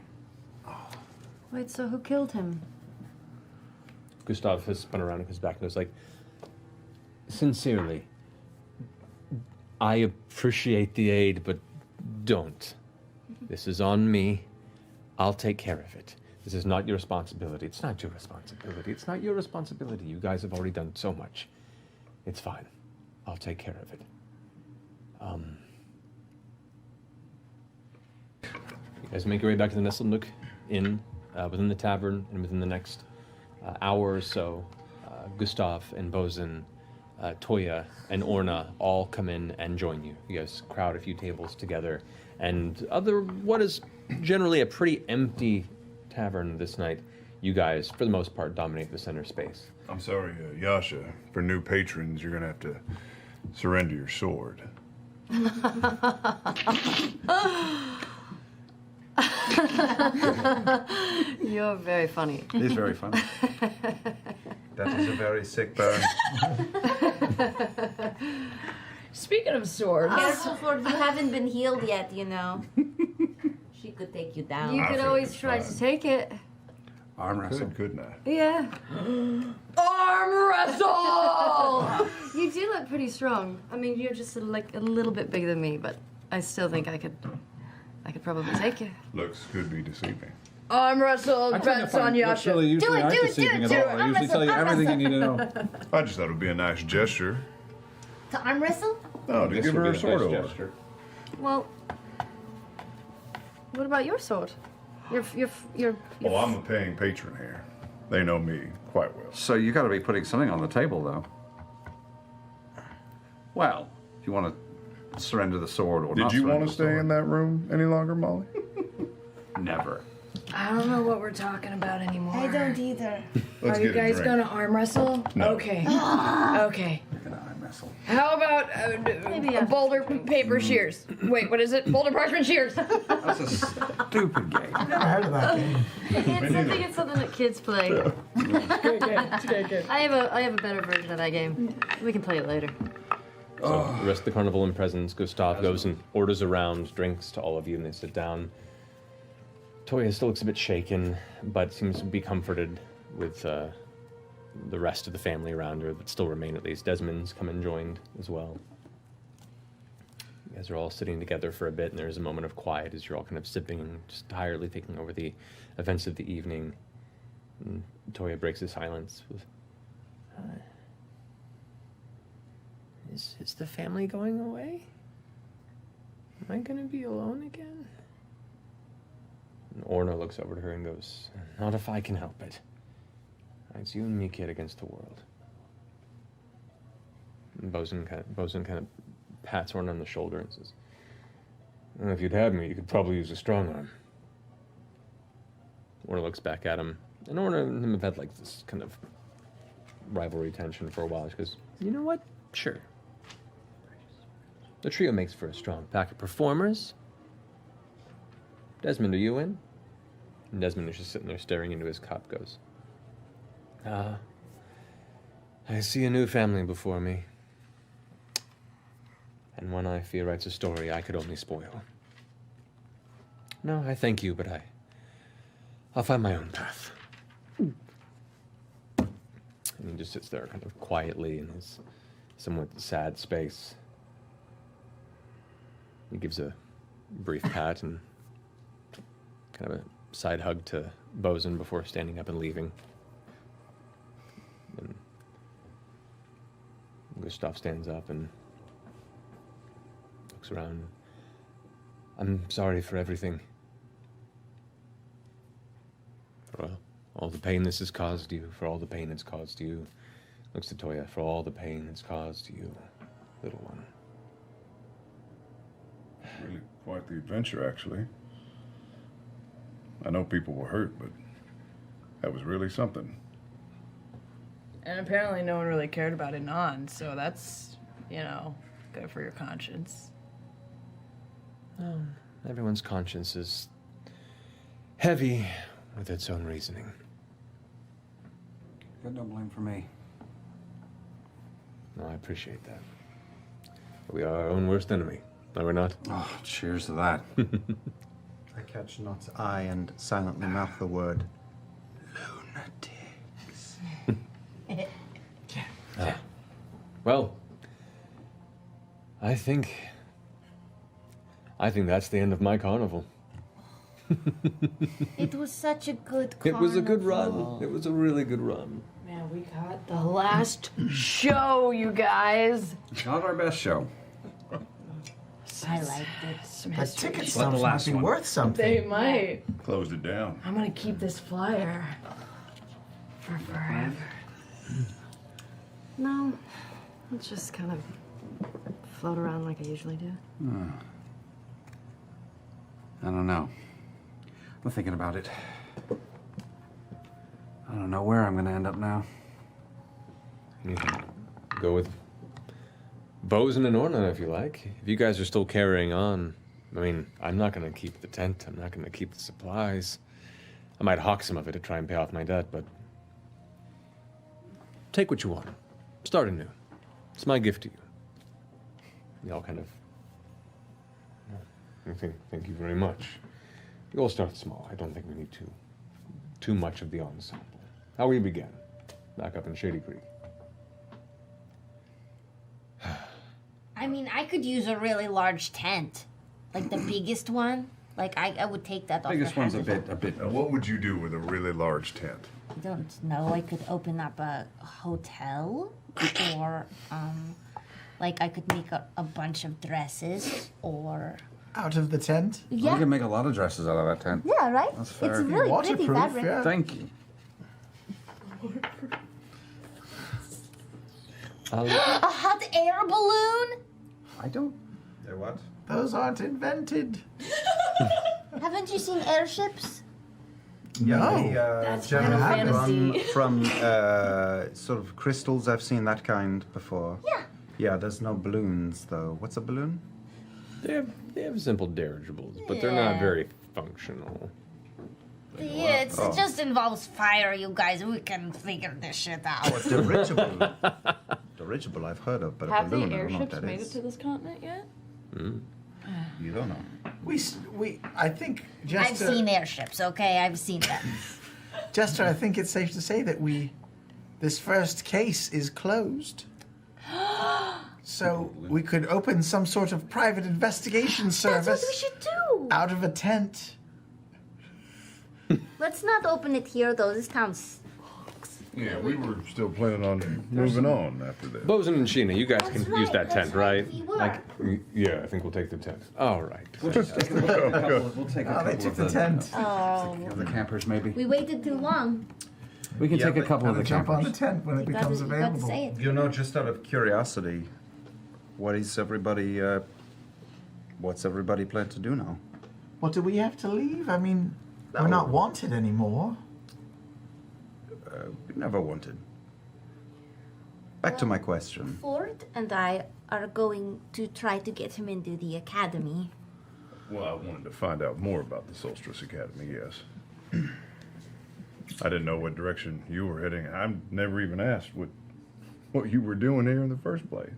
Wait, so who killed him? Gustav has spun around on his back and goes like, sincerely, I appreciate the aid, but don't. This is on me. I'll take care of it. This is not your responsibility. It's not your responsibility. It's not your responsibility. You guys have already done so much. It's fine. I'll take care of it. You guys make your way back to the Nestled Nook Inn within the tavern, and within the next hour or so, Gustav and Bosun, Toya and Orna all come in and join you. You guys crowd a few tables together, and what is generally a pretty empty tavern this night, you guys, for the most part, dominate the center space. I'm sorry, Yasha. For new patrons, you're gonna have to surrender your sword. You're very funny. He's very funny. That is a very sick burn. Speaking of swords, Careful, for you haven't been healed yet, you know. She could take you down. You I could think always it's try fine. to take it. Arm wrestle. Couldn't I? Yeah. arm wrestle! You do look pretty strong. I mean, you're just like a little bit bigger than me, but I still think I could probably take you. Looks could be deceiving. Arm wrestle, bets on Yasha. Do it, do it, do it, do it. I usually tell you everything you need to know. I just thought it would be a nice gesture. To arm wrestle? No, to give her a sword order. Well, what about your sword? Your Oh, I'm a paying patron here. They know me quite well. So you got to be putting something on the table, though. Well, if you want to surrender the sword or not Did you surrender want to the stay sword. in that room any longer, Molly? Never. I don't know what we're talking about anymore. I don't either. Let's Are you get a guys drink. gonna arm wrestle? No. Okay. Okay. An arm wrestle. How about Maybe a- boulder, paper, shears? Wait, what is it? Boulder, parchment, shears. That's a stupid game. I've never heard of that game. I think it's something that kids play. Great game. It's a great game. I have a better version of that game. We can play it later. So the rest of the carnival in presence, Gustav goes and orders around drinks to all of you, and they sit down. Toya still looks a bit shaken, but seems to be comforted with the rest of the family around her that still remain, at least. Desmond's come and joined as well. You guys are all sitting together for a bit, and there's a moment of quiet as you're all kind of sipping and just tiredly thinking over the events of the evening. And Toya breaks the silence with, Is the family going away? Am I going to be alone again? And Orna looks over to her and goes, not if I can help it. It's you and me, kid, against the world. And Bosun kind of pats Orna on the shoulder and says, well, if you'd had me, you could probably use a strong arm. Orna looks back at him, and Orna and him have had like this kind of rivalry tension for a while. She goes, you know what? Sure. The trio makes for a strong pack of performers. Desmond, are you in? And Desmond is just sitting there staring into his cup, goes, I see a new family before me. And one I fear writes a story I could only spoil. No, I thank you, but I'll find my own path. And he just sits there kind of quietly in his somewhat sad space. He gives a brief pat and kind of a side hug to Bosun before standing up and leaving. And Gustav stands up and looks around. I'm sorry for everything. all the pain this has caused you, for all the pain it's caused you. Looks to Toya, for all the pain it's caused you, little one. Really quite the adventure, actually. I know people were hurt, but that was really something. And apparently no one really cared about Anon, so that's, good for your conscience. Everyone's conscience is heavy with its own reasoning. Got no blame for me. No, I appreciate that. We are our own worst enemy, are we not? Oh, cheers to that. I catch Not's eye and silently mouth the word lunatics. Well, I think that's the end of my carnival. It was such a good It carnival. was a good run. It was a really good run. Man, we got the last show, you guys. Not our best show. I liked it. The ticket Like the stubs might last be one. worth something. They might. Closed it down. I'm gonna keep this flyer for forever. No, it's just kind of float around like I usually do. I don't know. I'm thinking about it. I don't know where I'm going to end up now. You can go with Bosun and Orna if you like. If you guys are still carrying on, I mean, I'm not going to keep the tent. I'm not going to keep the supplies. I might hawk some of it to try and pay off my debt, but take what you want. Start anew. It's my gift to you. They all kind of... Thank you very much. We all start small. I don't think we need too much of the ensemble. How we began, back up in Shady Creek. I mean, I could use a really large tent. Like the biggest one. Like, I would take that off Biggest your one's a hands. bit. Now, what would you do with a really large tent? I don't know. I could open up a hotel, or like I could make a bunch of dresses, or Out of the tent? You can make a lot of dresses out of that tent. yeah, right. That's fair. It's really pretty Waterproof, fabric. yeah. Thank you. A hot air balloon? I don't. They're what? Those aren't invented. Haven't you seen airships? No. That's General Final Fantasy. from sort of crystals. I've seen that kind before. Yeah. Yeah, there's no balloons though. What's a balloon? They have simple dirigibles, but they're not Yeah. very functional. Yeah, it just involves fire, you guys. We can figure this shit out. Oh, a dirigible. Dirigible I've heard of, but Have a the balloon I don't know what airships that made it is. to this continent yet? You don't know. I think just I've seen airships, okay? I've seen them. Jester, I think it's safe to say that this first case is closed. So we could open some sort of private investigation service That's what we should do. out of a tent. Let's not open it here, though. This town sucks. Yeah, we were still planning on moving on after this. Bosun and Sheena, you guys can That's use right, that that's tent, right, right? we were. Yeah, I think we'll take the tent. All right. We'll take a couple They took the tent. of the campers, maybe. We waited too long. We can Yeah, take a but couple of the Gotta jump on the campers. tent when it becomes You got to available. say it. You know, just out of curiosity, what's everybody plan to do now? Well, do we have to leave? I mean, we're not wanted anymore. We never wanted. Back to my question. Ford and I are going to try to get him into the academy. Well, I wanted to find out more about the Solstice Academy, yes. I didn't know what direction you were heading. I've never even asked what you were doing here in the first place.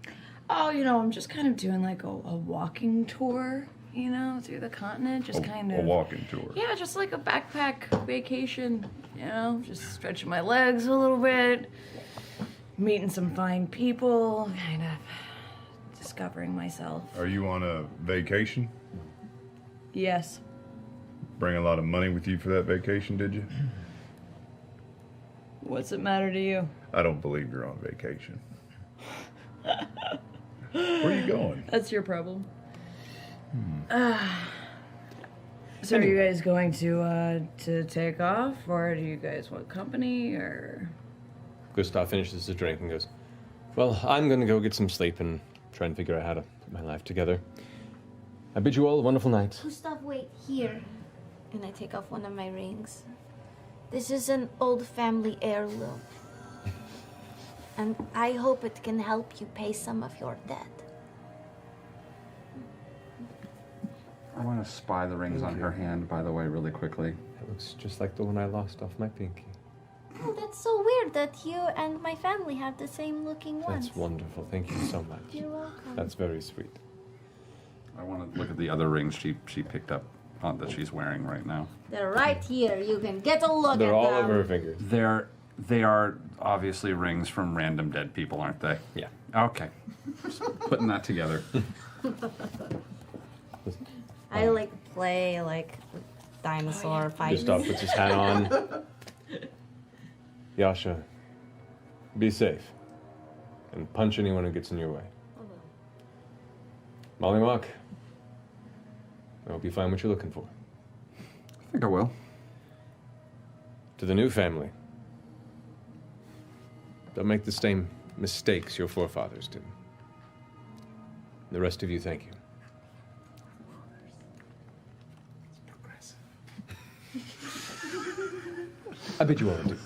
Oh, I'm just kind of doing like a walking tour, through the continent. Just kind of A walking tour. Yeah, just like a backpack vacation, just stretching my legs a little bit, meeting some fine people, kind of discovering myself. Are you on a vacation? Yes. Bring a lot of money with you for that vacation, did you? What's it matter to you? I don't believe you're on vacation. Where are you going? That's your problem. So are you guys going to take off, or do you guys want company, or? Gustav finishes his drink and goes, well, I'm going to go get some sleep and try and figure out how to put my life together. I bid you all a wonderful night. Gustav, wait here. And I take off one of my rings. This is an old family heirloom. And I hope it can help you pay some of your debt. I want to spy the rings on her hand, by the way, really quickly. It looks just like the one I lost off my pinky. Oh, that's so weird that you and my family have the same looking ones. That's wonderful. Thank you so much. You're welcome. That's very sweet. I want to look at the other rings she picked up that she's wearing right now. They're right here. You can get a look They're at all them. over her fingers. They are obviously rings from random dead people, aren't they? Yeah. Okay. Just putting that together. I like play like dinosaur fight. Gustav puts his hat on. Yasha, be safe. And punch anyone who gets in your way. Molly Mock, I hope you find what you're looking for. I think I will. To the new family, don't make the same mistakes your forefathers did. The rest of you, thank you. I bid you all adieu.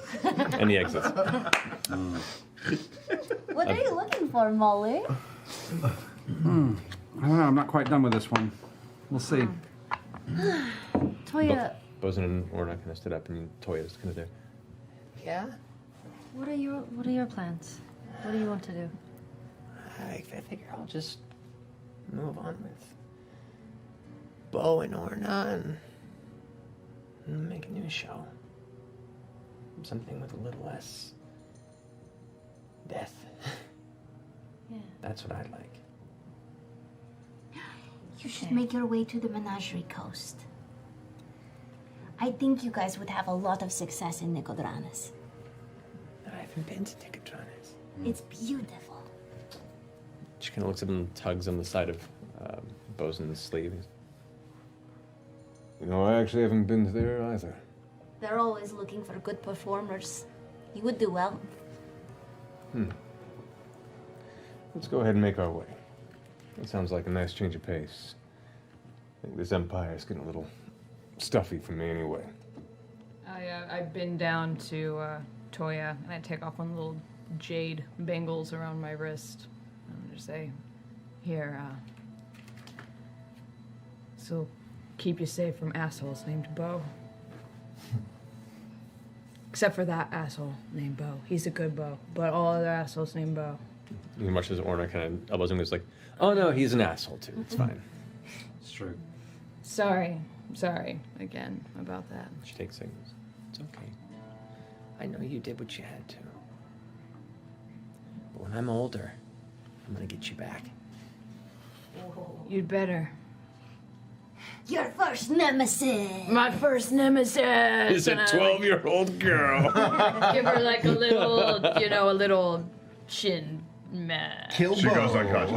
And he exits. What are you looking for, Molly? I don't know. I'm not quite done with this one. We'll see. Toya, Bosun and Orna kind of stood up, and Toya's kind of there. Yeah? what are your plans? What do you want to do? I figure I'll just move on with Bo and Orna and make a new show. Something with a little less death. Yeah. That's what I'd like. You should make your way to the Menagerie Coast. I think you guys would have a lot of success in Nicodranas. I haven't been to Nicodranas. It's beautiful. She kind of looks at him and tugs on the side of Bosun's sleeve. You know, I actually haven't been there either. They're always looking for good performers. You would do well. Let's go ahead and make our way. That sounds like a nice change of pace. I think this empire's getting a little stuffy for me anyway. I bend down to Toya and I take off one of the little jade bangles around my wrist and just say, "Here, so keep you safe from assholes named Bo. Except for that asshole named Bo. He's a good Bo, but all other assholes named Bo." He watches Orna kind of elbows him and goes like, oh no, he's an asshole too. It's fine. It's true. Sorry again about that. She takes things. It's okay. I know you did what you had to. But when I'm older, I'm gonna get you back. You'd better. Your first nemesis! My first nemesis! Is a 12-year-old girl. Give her like a little chin. Kill She goes unconscious.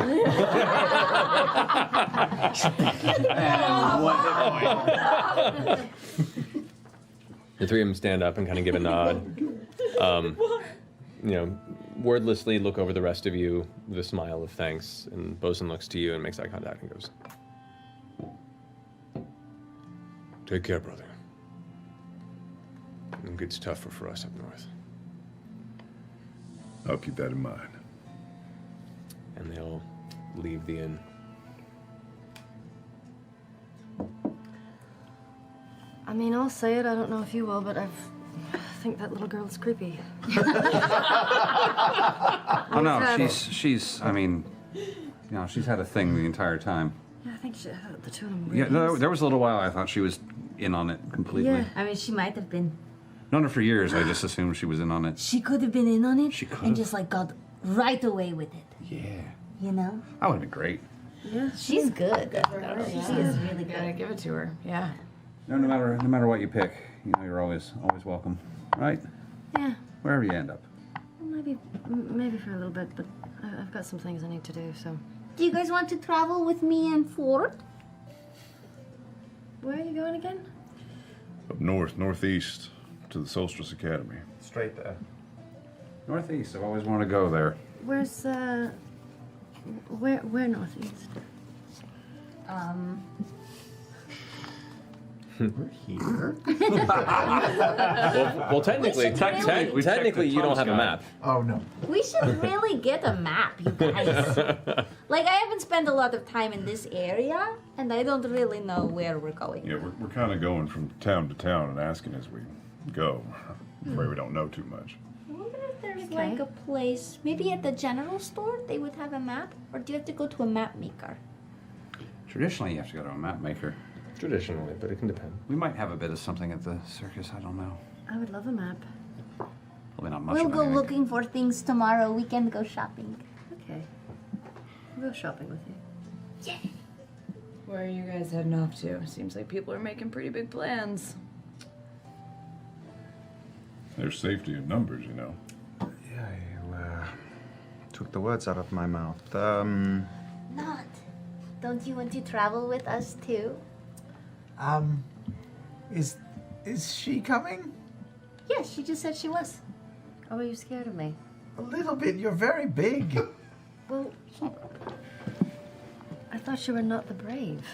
The three of them stand up and kind of give a nod. Wordlessly look over the rest of you with a smile of thanks, and Bosun looks to you and makes eye contact and goes, take care, brother. It gets tougher for us up north. I'll keep that in mind. And they all leave the inn. I mean, I'll say it. I don't know if you will, but I think that little girl is creepy. Oh no, she's. I mean, she's had a thing the entire time. Yeah, I think the two of them. Yeah, there was a little while I thought she was in on it completely. Yeah, I mean, she might have been. Known her for years, I just assumed she was in on it. She could have been in on it. She could and have. just got right away with it. Yeah. You know? That would have been great. Yeah. She's good. She is really Gotta good. give it to her. Yeah. No matter what you pick, you're always welcome, right? Yeah, Wherever you end up. maybe for a little bit, but I've got some things I need to do. So. Do you guys want to travel with me and Ford? Where are you going again? Up north, northeast, to the Solstice Academy. Straight there. Northeast. I've always wanted to go there. Where's where northeast? We're here. Well, technically, We should really- technically, you don't have a guide. map. Oh no. We should really get a map, you guys. Like, I haven't spent a lot of time in this area, and I don't really know where we're going. Yeah, we're kind of going from town to town and asking as we go. I'm afraid we don't know too much. I wonder if there's like a place, maybe at the general store, they would have a map, or do you have to go to a map maker? Traditionally, you have to go to a map maker. Traditionally, but it can depend. We might have a bit of something at the circus. I don't know. I would love a map. Probably not much. We'll of go anything. looking for things tomorrow. We can go shopping. Okay. We'll go shopping with you. Yeah. Where are you guys heading off to? Seems like people are making pretty big plans. There's safety in numbers, you know. Yeah, you took the words out of my mouth. Not. Don't you want to travel with us too? Is she coming? Yeah, she just said she was. Oh, are you scared of me? A little bit. You're very big. Well, I thought you were not the brave.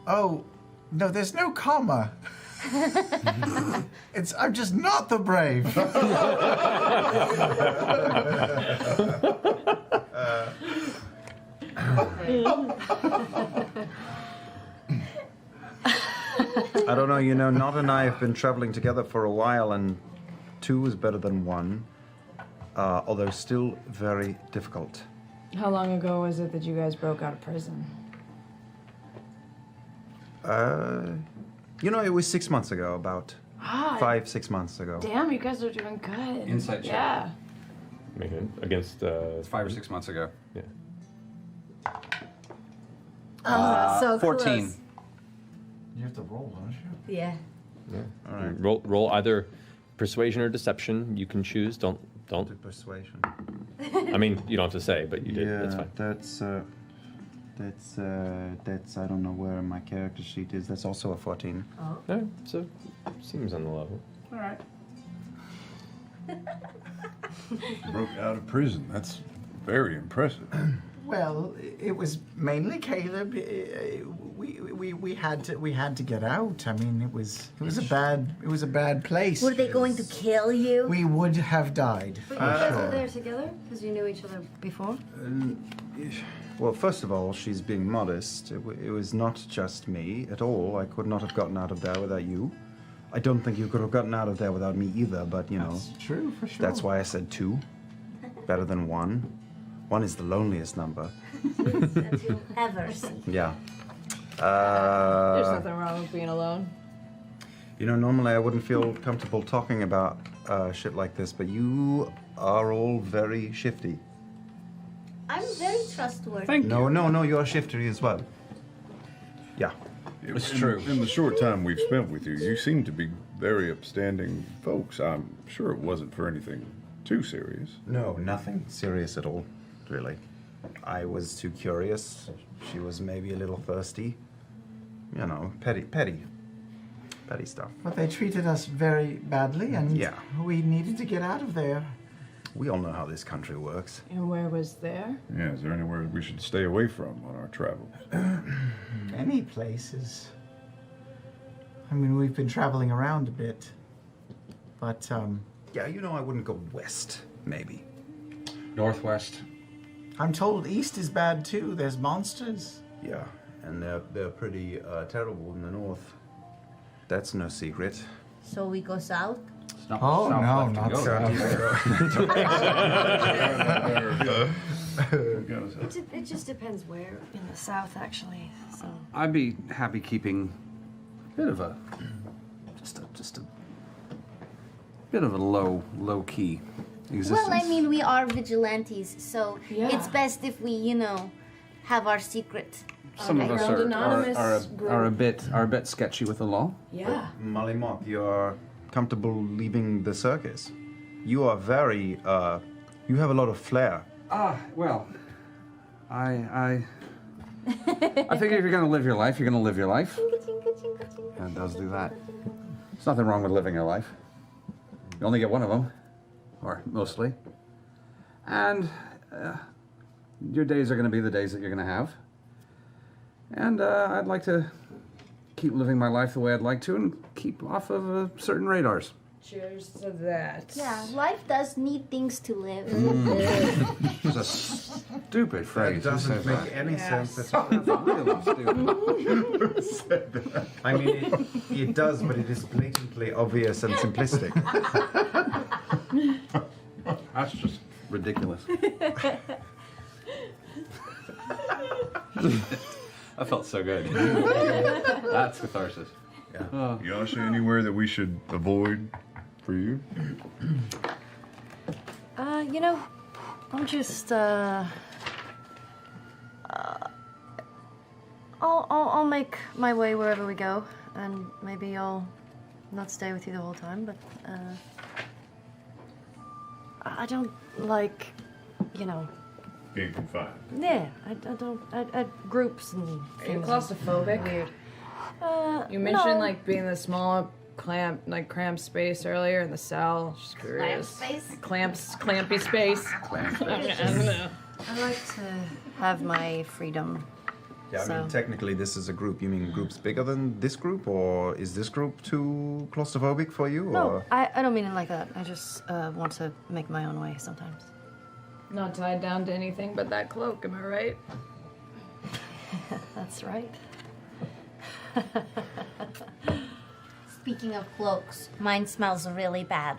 Oh, no, there's no comma. I'm just not the brave. I don't know, you know, Nott and I have been traveling together for a while, and 2 is better than 1, although still very difficult. How long ago was it that you guys broke out of prison? You know, it was 6 months ago, about Ah, 5-6 months ago. damn, you guys are doing good. Inside check. Yeah. Against. It's 5 or 6 months ago. Yeah. Oh, so 14. close. You have to roll, don't you? Yeah. Yeah. All right. Roll either persuasion or deception. You can choose. Don't. Do persuasion. I mean, you don't have to say, but you did. Yeah, That's fine. that's I don't know where my character sheet is. That's also a 14. Oh. Yeah, so seems on the level. All right. Broke out of prison. That's very impressive. Well, it was mainly Caleb. We had to get out. I mean, it was a bad place. Were they going to kill you? We would have died. But For you guys sure. were there together because you knew each other before. Well, first of all, she's being modest. It was not just me at all. I could not have gotten out of there without you. I don't think you could have gotten out of there without me either, but you know. That's true, for sure. That's why I said 2. Better than 1. 1 is the loneliest number. That you'll ever see. Yeah. There's nothing wrong with being alone. You know, normally I wouldn't feel comfortable talking about shit like this, but you are all very shifty. I'm very trustworthy. Thank you. No, you're shifty as well. Yeah. It's true. In the short time we've spent with you, you seem to be very upstanding folks. I'm sure it wasn't for anything too serious. No, nothing serious at all, really. I was too curious. She was maybe a little thirsty. You know, petty stuff. But they treated us very badly, and Yeah. we needed to get out of there. We all know how this country works. And where was there? Yeah, is there anywhere we should stay away from on our travels? Many places. I mean, we've been traveling around a bit, but Yeah, you know, I wouldn't go west, maybe. Northwest. I'm told east is bad too. There's monsters. Yeah, and they're pretty terrible in the north. That's no secret. So we go south? It's not Oh south no, left to not go. south. It just depends where in the south, actually. So I'd be happy keeping a bit of a just a bit of a low key existence. Well, I mean, we are vigilantes, so Yeah. it's best if we, have our secret. Some of us Underground anonymous are a bit sketchy with the law. Yeah. Molly Mock, you're comfortable leaving the circus. You are very, you have a lot of flair. Well, I figure if you're gonna live your life, you're gonna live your life. And it does do that. There's nothing wrong with living your life. You only get one of them, or mostly. And your days are going to be the days that you're going to have. And I'd like to keep living my life the way I'd like to and keep off of certain radars. Cheers to that. Yeah, life does need things to live. It's a stupid phrase. That doesn't make any sense at all. Really stupid. I mean, it does, but it is blatantly obvious and simplistic. That's just ridiculous. I felt so good. That's catharsis. Yeah. Yasha, anywhere that we should avoid for you? You know, I'm just, I'll make my way wherever we go, and maybe I'll not stay with you the whole time, but, I don't like, you know... Being confined. Yeah, I don't, groups and Are you things. claustrophobic? Weird. You mentioned No. like being the small cramped space earlier in the cell. Just curious. Clampy space. I don't know. I like to have my freedom. Yeah, I mean, technically this is a group. You mean groups bigger than this group, or is this group too claustrophobic for you? No, Or? I don't mean it like that. I just want to make my own way sometimes. Not tied down to anything but that cloak, am I right? That's right. Speaking of cloaks, mine smells really bad.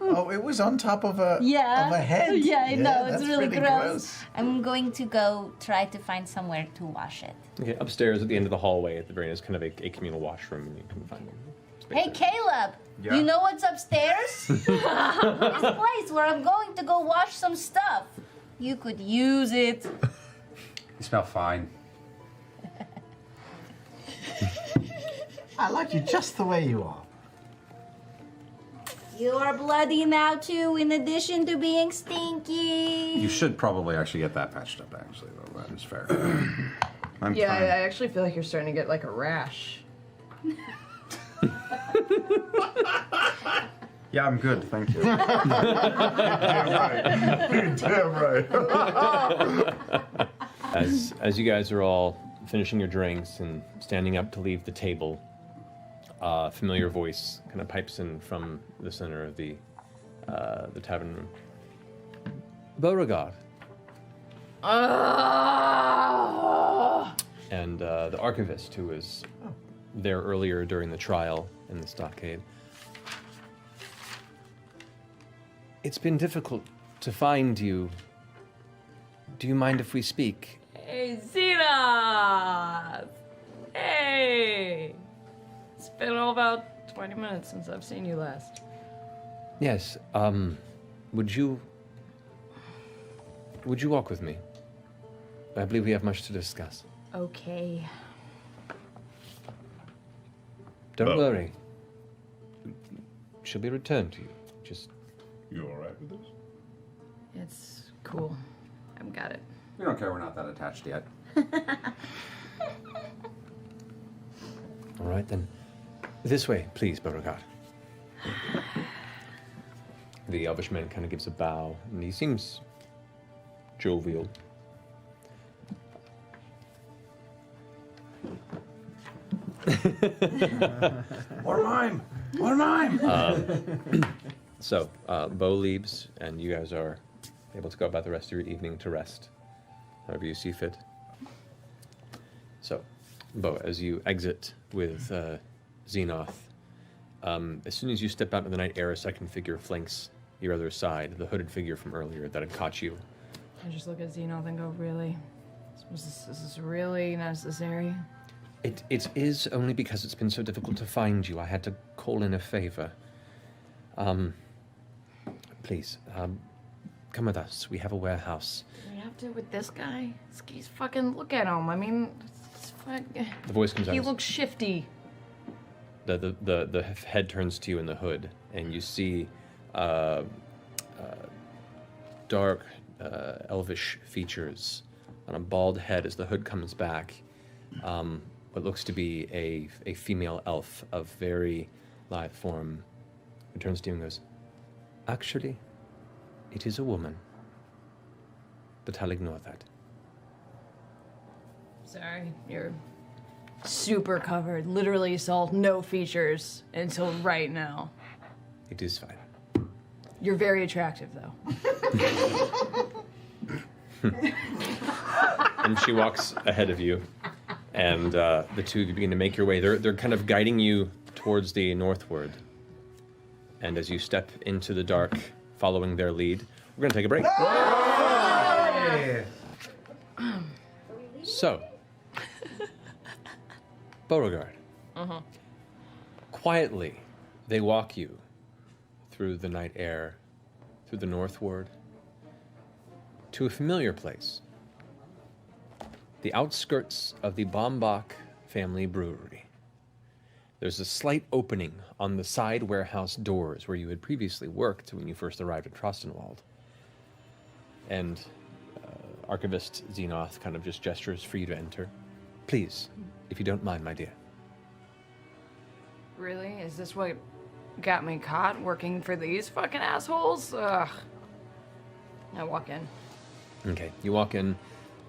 Oh, it was on top of a Yeah. of a head. Yeah, I know. It's that's really pretty gross. I'm going to go try to find somewhere to wash it. Okay, upstairs at the end of the hallway, at the very end, is kind of a communal washroom, and you can find space Hey, there. Caleb! Yeah. You know what's upstairs? This place where I'm going to go wash some stuff. You could use it. You smell fine. I like you just the way you are. You are bloody now, too, in addition to being stinky. You should probably actually get that patched up, actually, though. That is fair. I'm Yeah, I fine. actually feel like you're starting to get like a rash. Yeah, I'm good, thank you. Damn right. Damn right. As you guys are all finishing your drinks and standing up to leave the table, a familiar voice kind of pipes in from the center of the tavern room. Beauregard. And the archivist, who was there earlier during the trial in the stockade. It's been difficult to find you. Do you mind if we speak? Hey, Zena! Hey! It's been all about 20 minutes since I've seen you last. Yes, would you walk with me? I believe we have much to discuss. Okay. Don't Oh. worry. She'll be returned to you. Just You all right with this? It's cool. I've got it. We don't care, we're not that attached yet. all right then. This way, please, Beauregard. The elvish man kind of gives a bow, and he seems jovial. Or mine! Or mine! So, Bo leaves, and you guys are able to go about the rest of your evening to rest, however you see fit. So, Bo, as you exit with Xenoth, as soon as you step out into the night air, a second figure flanks your other side, the hooded figure from earlier that had caught you. I just look at Xenoth and go, really? Is this really necessary? It is only because it's been so difficult to find you. I had to call in a favor. Please, come with us. We have a warehouse. Do we have to with this guy? He's fucking, look at him. I mean, it's fucking... The voice comes out. He looks shifty. The head turns to you in the hood, and you see dark, elvish features on a bald head as the hood comes back. what looks to be a female elf of very lithe form, who turns to you and goes, "Actually, it is a woman, but I'll ignore that." Sorry, you're super covered. Literally saw no features until right now. It is fine. You're very attractive, though. And she walks ahead of you, and the two of you begin to make your way. They're kind of guiding you towards the northward. And as you step into the dark, following their lead, we're going to take a break. So, Beauregard. Quietly, they walk you through the night air, through the northward, to a familiar place. The outskirts of the Bombach family brewery. There's a slight opening on the side warehouse doors where you had previously worked when you first arrived at Trostenwald. And Archivist Xenoth kind of just gestures for you to enter. Please, if you don't mind, my dear. Really? Is this what got me caught working for these fucking assholes? Ugh. I walk in. Okay, you walk in.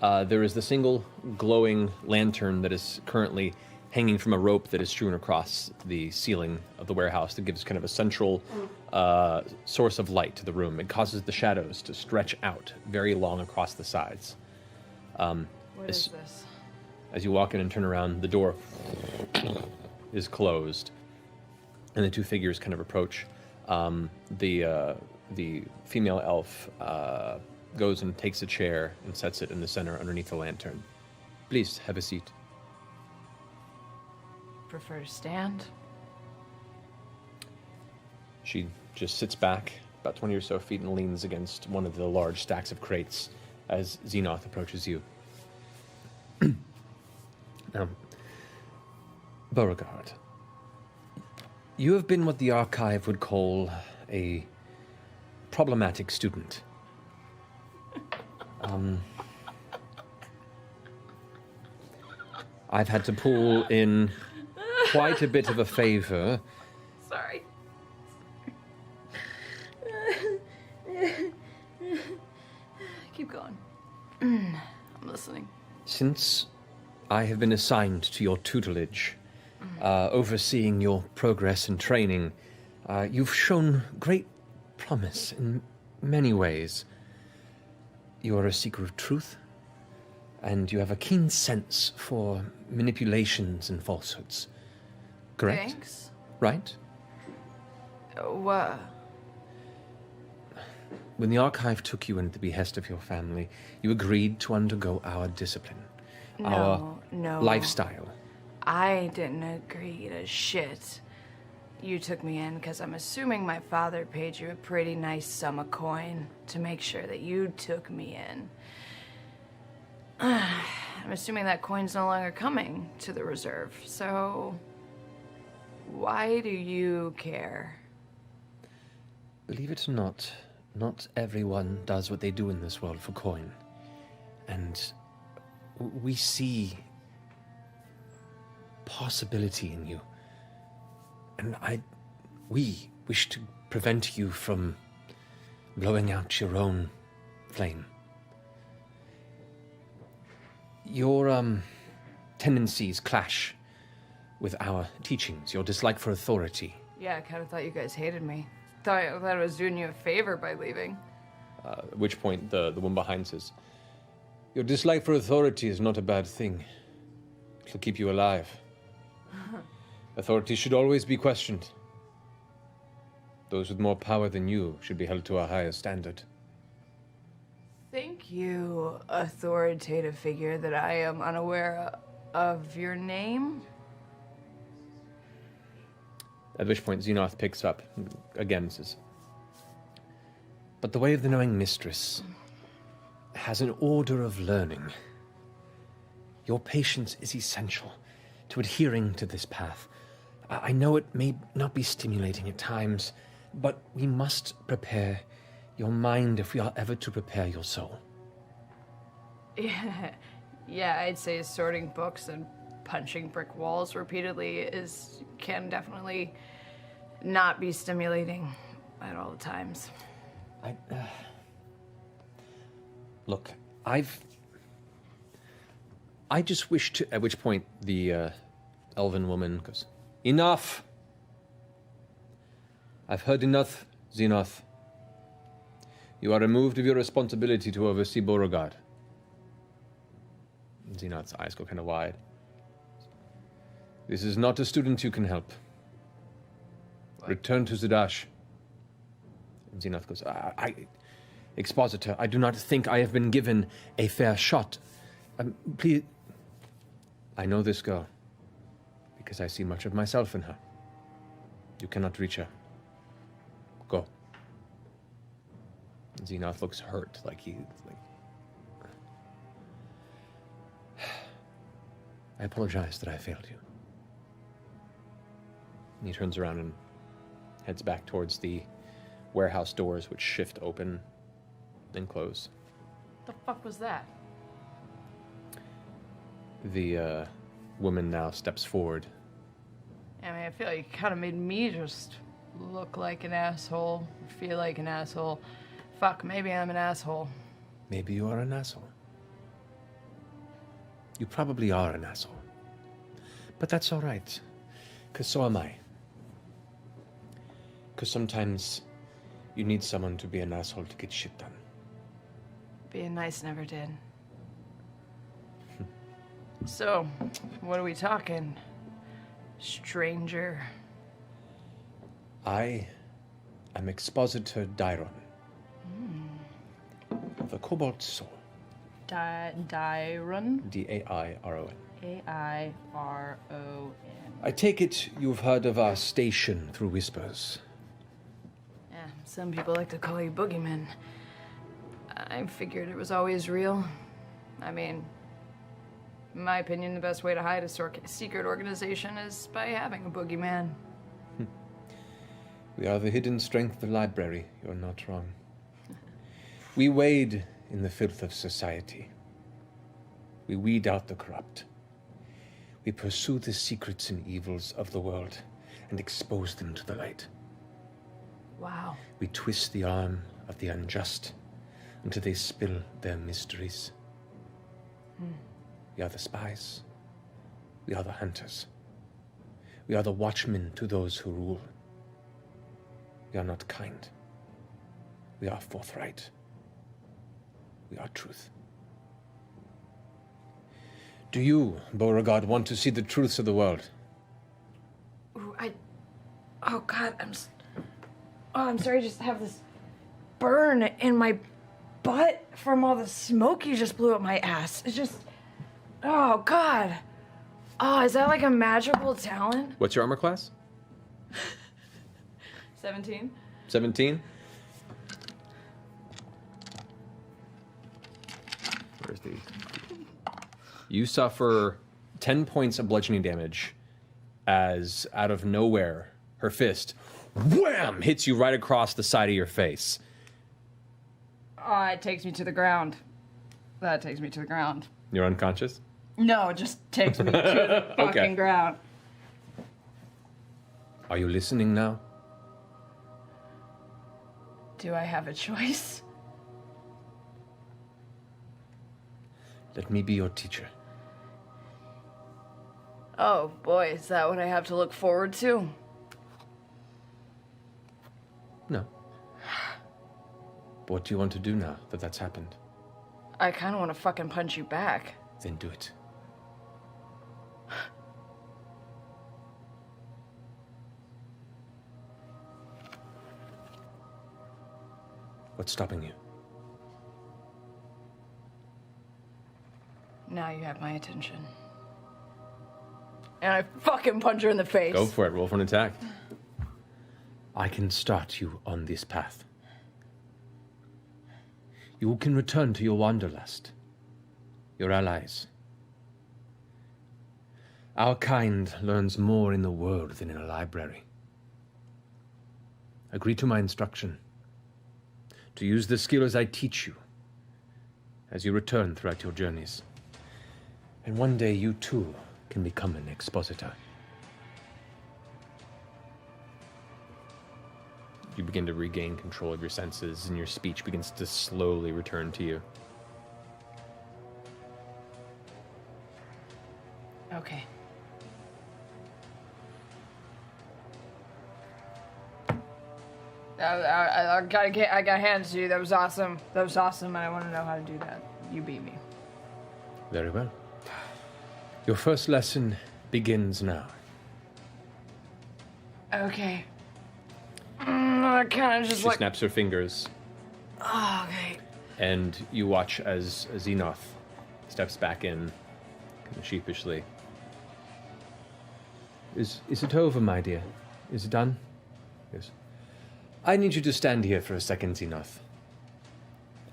There is the single glowing lantern that is currently hanging from a rope that is strewn across the ceiling of the warehouse that gives kind of a central source of light to the room. It causes the shadows to stretch out very long across the sides. What is this? As you walk in and turn around, the door is closed, and the two figures kind of approach. The female elf goes and takes a chair and sets it in the center underneath the lantern. Please, have a seat. Prefer to stand? She just sits back about 20 or so feet and leans against one of the large stacks of crates as Xenoth approaches you. Now, Beauregard, you have been what the Archive would call a problematic student. I've had to pull in quite a bit of a favor. Sorry. Keep going. I'm listening. Since I have been assigned to your tutelage, overseeing your progress and training, you've shown great promise in many ways. You are a seeker of truth, and you have a keen sense for manipulations and falsehoods. Correct? Thanks. Right? What? When the Archive took you into the behest of your family, you agreed to undergo our discipline, our No. lifestyle. I didn't agree to shit. You took me in because I'm assuming my father paid you a pretty nice sum of coin to make sure that you took me in. I'm assuming that coin's no longer coming to the reserve, so why do you care? Believe it or not, not everyone does what they do in this world for coin. And we see possibility in you. And we wish to prevent you from blowing out your own flame. Your tendencies clash with our teachings, your dislike for authority. Yeah, I kind of thought you guys hated me. Thought I was doing you a favor by leaving. At which point the one behind says, "Your dislike for authority is not a bad thing. It'll keep you alive. Authority should always be questioned. Those with more power than you should be held to a higher standard." Thank you, authoritative figure that I am unaware of your name. At which point Xenoth picks up again and says, "But the way of the knowing mistress has an order of learning. Your patience is essential to adhering to this path. I know it may not be stimulating at times, but we must prepare your mind if we are ever to prepare your soul." Yeah, I'd say sorting books and punching brick walls repeatedly can definitely not be stimulating at all the times. Look, I just wish to... At which point the elven woman goes, enough! I've heard enough, Xenoth. You are removed of your responsibility to oversee Beauregard. Xenoth's eyes go kind of wide. This is not a student you can help. What? Return to Zadash. And Xenoth goes, Expositor, I do not think I have been given a fair shot. Please... I know this girl, because I see much of myself in her. You cannot reach her. Go. And Xenoth looks hurt, I apologize that I failed you. And he turns around and heads back towards the warehouse doors, which shift open and close. The fuck was that? The woman now steps forward. I mean, I feel like you kind of made me just look like an asshole, feel like an asshole. Fuck, maybe I'm an asshole. Maybe you are an asshole. You probably are an asshole. But that's all right, because so am I. Because sometimes you need someone to be an asshole to get shit done. Being nice never did. So, what are we talking, stranger? I am Expositor Dairon. Of the Cobalt Soul. Dairon? D-A-I-R-O-N. A-I-R-O-N. I take it you've heard of our station through whispers. Yeah, some people like to call you Boogeyman. I figured it was always real. I mean, in my opinion, the best way to hide a secret organization is by having a boogeyman. We are the hidden strength of the library. You're not wrong. We wade in the filth of society. We weed out the corrupt. We pursue the secrets and evils of the world and expose them to the light. Wow. We twist the arm of the unjust until they spill their mysteries. We are the spies. We are the hunters. We are the watchmen to those who rule. We are not kind. We are forthright. We are truth. Do you, Beauregard, want to see the truths of the world? Ooh, oh God, I'm sorry, I just have this burn in my butt from all the smoke you just blew up my ass. It's just, oh God. Oh, is that like a magical talent? What's your armor class? 17. 17? Where's the... You suffer 10 points of bludgeoning damage as, out of nowhere, her fist, wham, hits you right across the side of your face. Oh, it takes me to the ground. That takes me to the ground. You're unconscious? No, it just takes me to the fucking ground. Are you listening now? Do I have a choice? Let me be your teacher. Oh boy, is that what I have to look forward to? No. But what do you want to do now that that's happened? I kind of want to fucking punch you back. Then do it. What's stopping you? Now you have my attention. And I fucking punch her in the face. Go for it. Roll for an attack. I can start you on this path. You can return to your wanderlust, your allies. Our kind learns more in the world than in a library. Agree to my instruction, to use the skills I teach you as you return throughout your journeys. And one day you too can become an expositor. You begin to regain control of your senses, and your speech begins to slowly return to you. Okay. I got hands to you. That was awesome. That was awesome, and I want to know how to do that. You beat me. Very well. Your first lesson begins now. Okay. I kind of just She snaps her fingers, Oh, okay. and you watch as Xenoth steps back in, kind of sheepishly. Is it over, my dear? Is it done? Yes. I need you to stand here for a second, Xenoth.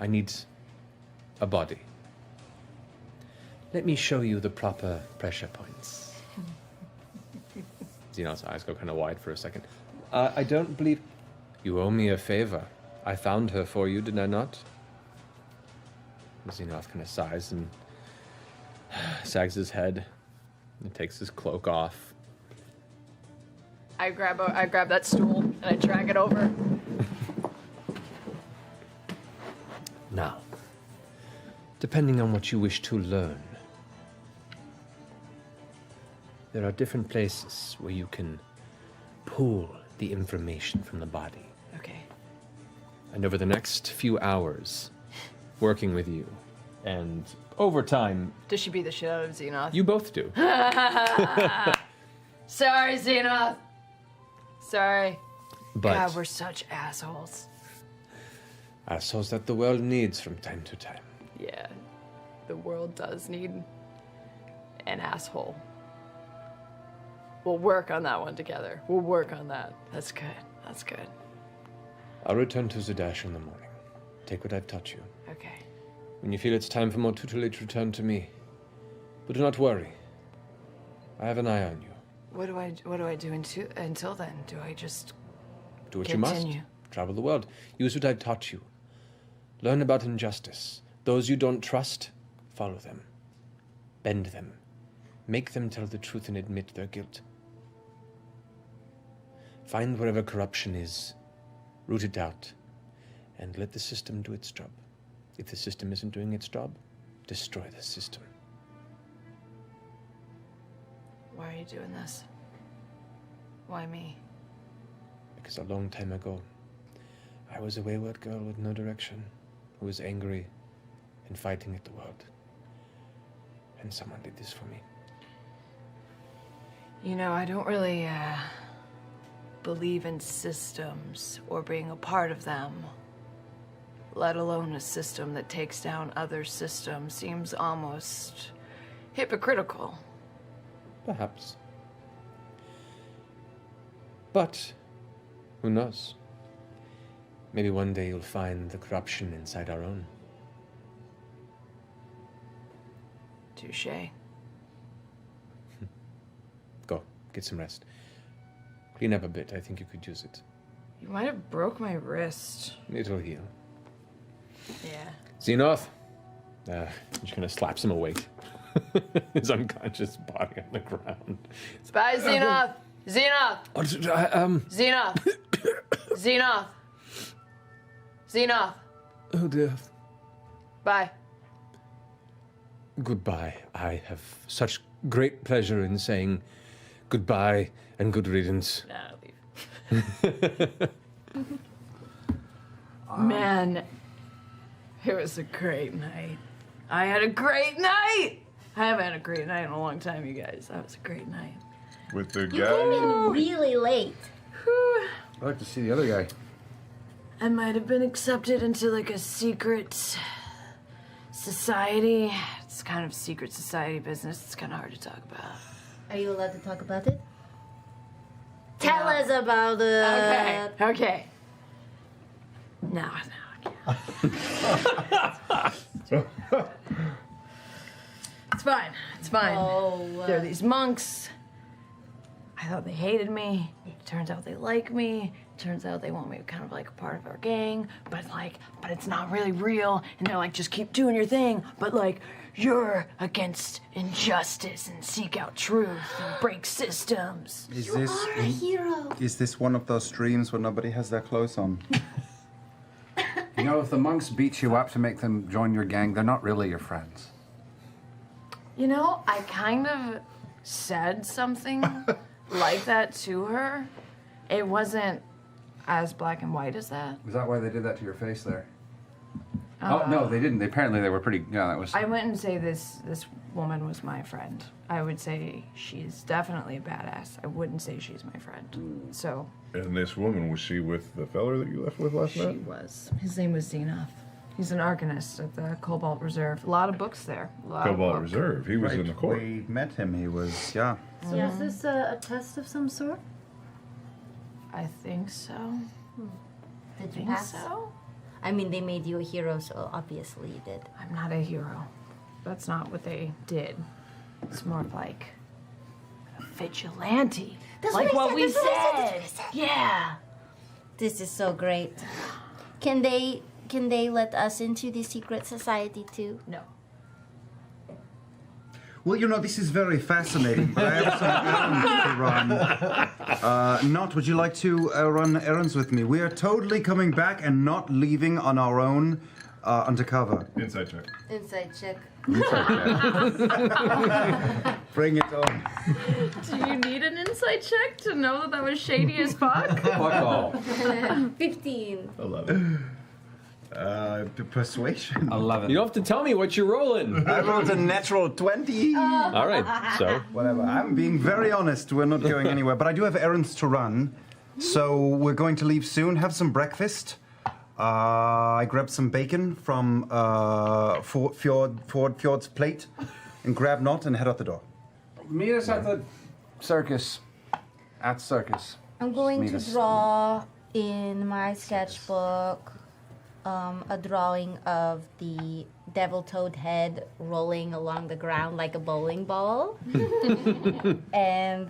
I need a body. Let me show you the proper pressure points. Xenoth's eyes go kind of wide for a second. I don't believe... You owe me a favor. I found her for you, did I not? Xenoth kind of sighs and sags his head and takes his cloak off. I grab that stool and I drag it over. Now, depending on what you wish to learn, there are different places where you can pull the information from the body. Okay. And over the next few hours, working with you, and over time... Does she beat the shit out of Xenoth? You both do. Sorry, Xenoth. Sorry. But God, we're such assholes. assholes that the world needs from time to time. Yeah. The world does need an asshole. We'll work on that one together. We'll work on that. That's good. That's good. I'll return to Zadash in the morning. Take what I've taught you. Okay. When you feel it's time for more tutelage, return to me. But do not worry. I have an eye on you. What do I do until then? Do I just Do what continue? you must. Travel the world. Use what I've taught you. Learn about injustice. Those you don't trust, follow them. Bend them. Make them tell the truth and admit their guilt. Find wherever corruption is, root it out, and let the system do its job. If the system isn't doing its job, destroy the system. Why are you doing this? Why me? Because a long time ago, I was a wayward girl with no direction, who was angry and fighting at the world. And someone did this for me. You know, I don't really believe in systems or being a part of them, let alone a system that takes down other systems. Seems almost hypocritical. Perhaps. But, who knows? Maybe one day you'll find the corruption inside our own. Touché. Go, get some rest. Clean up a bit, I think you could use it. You might have broke my wrist. It'll heal. Yeah. Xenoth! Just kind of slaps him awake. His unconscious body on the ground. Bye, Xenoth! Xenoth! Xenoth! Xenoth! Xenoth! Oh dear. Bye. Goodbye. I have such great pleasure in saying goodbye and good riddance. Nah, leave. Man, it was a great night. I had a great night! I haven't had a great night in a long time, you guys. That was a great night. With the You came guy. in really late. I'd like to see the other guy. I might have been accepted into like a secret society. It's kind of secret society business. It's kind of hard to talk about. Are you allowed to talk about it? Tell us about it. Okay. No, I can't. It's fine. It's fine. Oh, There are these monks. I thought they hated me. It turns out they like me. turns out they want me kind of like a part of our gang, but it's not really real, and they're like, just keep doing your thing, but like, you're against injustice and seek out truth and break systems. Is You are a hero. Is this one of those streams where nobody has their clothes on? You know, if the monks beat you up to make them join your gang, they're not really your friends. You know, I kind of said something like that to her. It wasn't as black and white as that. Was that why they did that to your face there? Oh, no, they didn't. Apparently they were pretty, yeah, that was... I wouldn't say this woman was my friend. I would say she's definitely a badass. I wouldn't say she's my friend. So... And this woman, was she with the feller that you left with last night? She was. His name was Zenith. He's an arcanist at the Cobalt Reserve. A lot of books there. Cobalt Reserve. He was in the court. We met him. He was, yeah. So is this a test of some sort? I think so. Did you Think pass? so? I mean, they made you a hero, so obviously you did. I'm not a hero. That's not what they did. It's more of like a vigilante. That's like what what I we said, that's what I said. said. Yeah. This is so great. Can they let us into the secret society too? No. Well, you know, this is very fascinating, but I have some errands to run. Not, would you like to run errands with me? We are totally coming back and not leaving on our own undercover. Inside check. Inside check. Bring it on. Do you need an insight check to know that was shady as fuck? Fuck all. 15. 11. Persuasion. 11. You don't have to tell me what you're rolling. I rolled a natural 20. All right, so Whatever. I'm being very honest. We're not going anywhere, but I do have errands to run. So we're going to leave soon. Have some breakfast. I grabbed some bacon from Fjord's plate and grab Knot and head out the door. Meet us at the circus. At circus. I'm going Meet to us. draw in my sketchbook a drawing of the devil toad head rolling along the ground like a bowling ball. And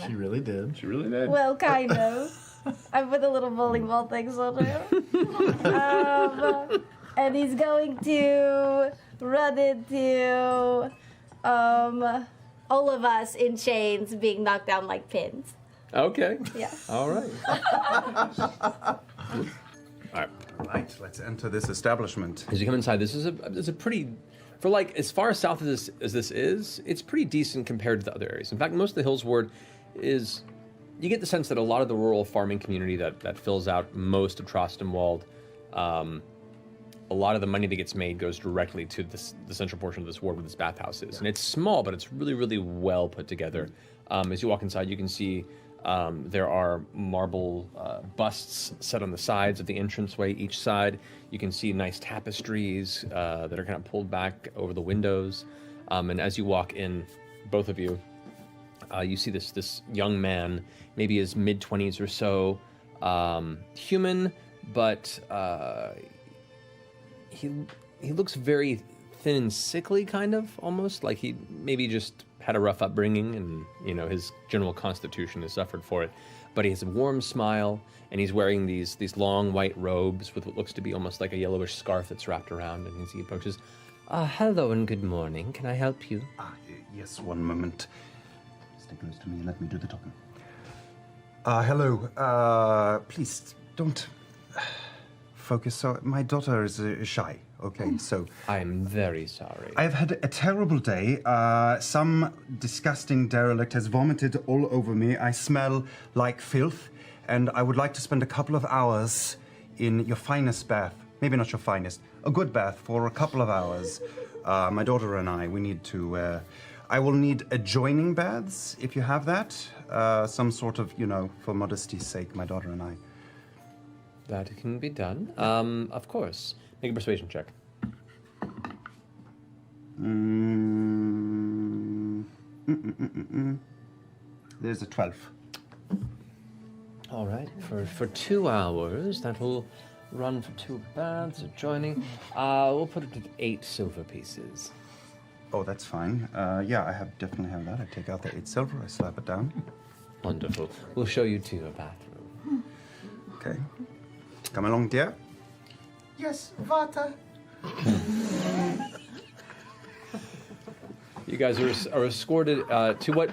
She really did. She really did. well, kind of. I put a little bowling ball things on there. And he's going to run into all of us in chains being knocked down like pins. okay. Yeah. All right. Right, let's enter this establishment. As you come inside, this is a pretty, for like as far south as this is, it's pretty decent compared to the other areas. In fact, most of the Hills Ward is, you get the sense that a lot of the rural farming community that fills out most of Trostenwald, a lot of the money that gets made goes directly to the central portion of this ward where this bathhouse is. And it's small, but it's really, really well put together. As you walk inside, you can see there are marble busts set on the sides of the entranceway each side. You can see nice tapestries that are kind of pulled back over the windows. And as you walk in, both of you, you see this young man, maybe his mid-20s or so, human, but he looks very thin and sickly, kind of, almost like he maybe just had a rough upbringing and, you know, his general constitution has suffered for it. But he has a warm smile, and he's wearing these long white robes with what looks to be almost like a yellowish scarf that's wrapped around, and as he approaches, hello and good morning. Can I help you? Yes, one moment. Stay close to me and let me do the talking. Hello. Please, don't focus so... My daughter is shy, okay? So... I'm very sorry. I've had a terrible day. Some disgusting derelict has vomited all over me. I smell like filth, and I would like to spend a couple of hours in your finest bath. Maybe not your finest, a good bath for a couple of hours. My daughter and I, we need to... I will need adjoining baths, if you have that. Some sort of, you know, for modesty's sake, my daughter and I. That can be done. Of course. Make a persuasion check. There's a 12. All right. For 2 hours, that will run for 2 baths adjoining. We'll put it at 8 silver pieces. Oh, that's fine. Yeah, I definitely have that. I take out the 8 silver, I slap it down. Wonderful. We'll show you to your bathroom. Okay. Come along, dear. Yes, Vata. You guys are escorted to what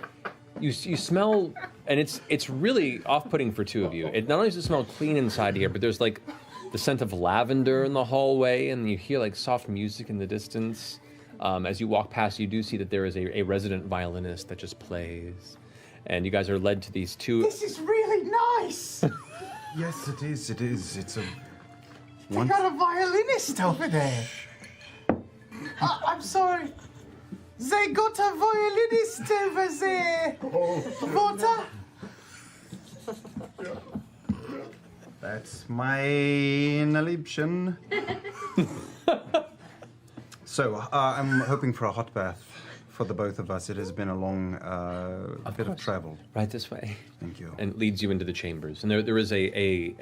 you smell, and it's really off-putting for two of you. It not only does it smell clean inside here, but there's like the scent of lavender in the hallway, and you hear like soft music in the distance. As you walk past, you do see that there is a resident violinist that just plays, and you guys are led to these two. This is really nice. Yes, it is. It is. It's a. They got a violinist over there. I'm sorry. They got a violinist over there. Vata. That's my Nalibshin. So, I'm hoping for a hot bath for the both of us. It has been a long bit of travel. Right this way. Thank you. And leads you into the chambers. And there is a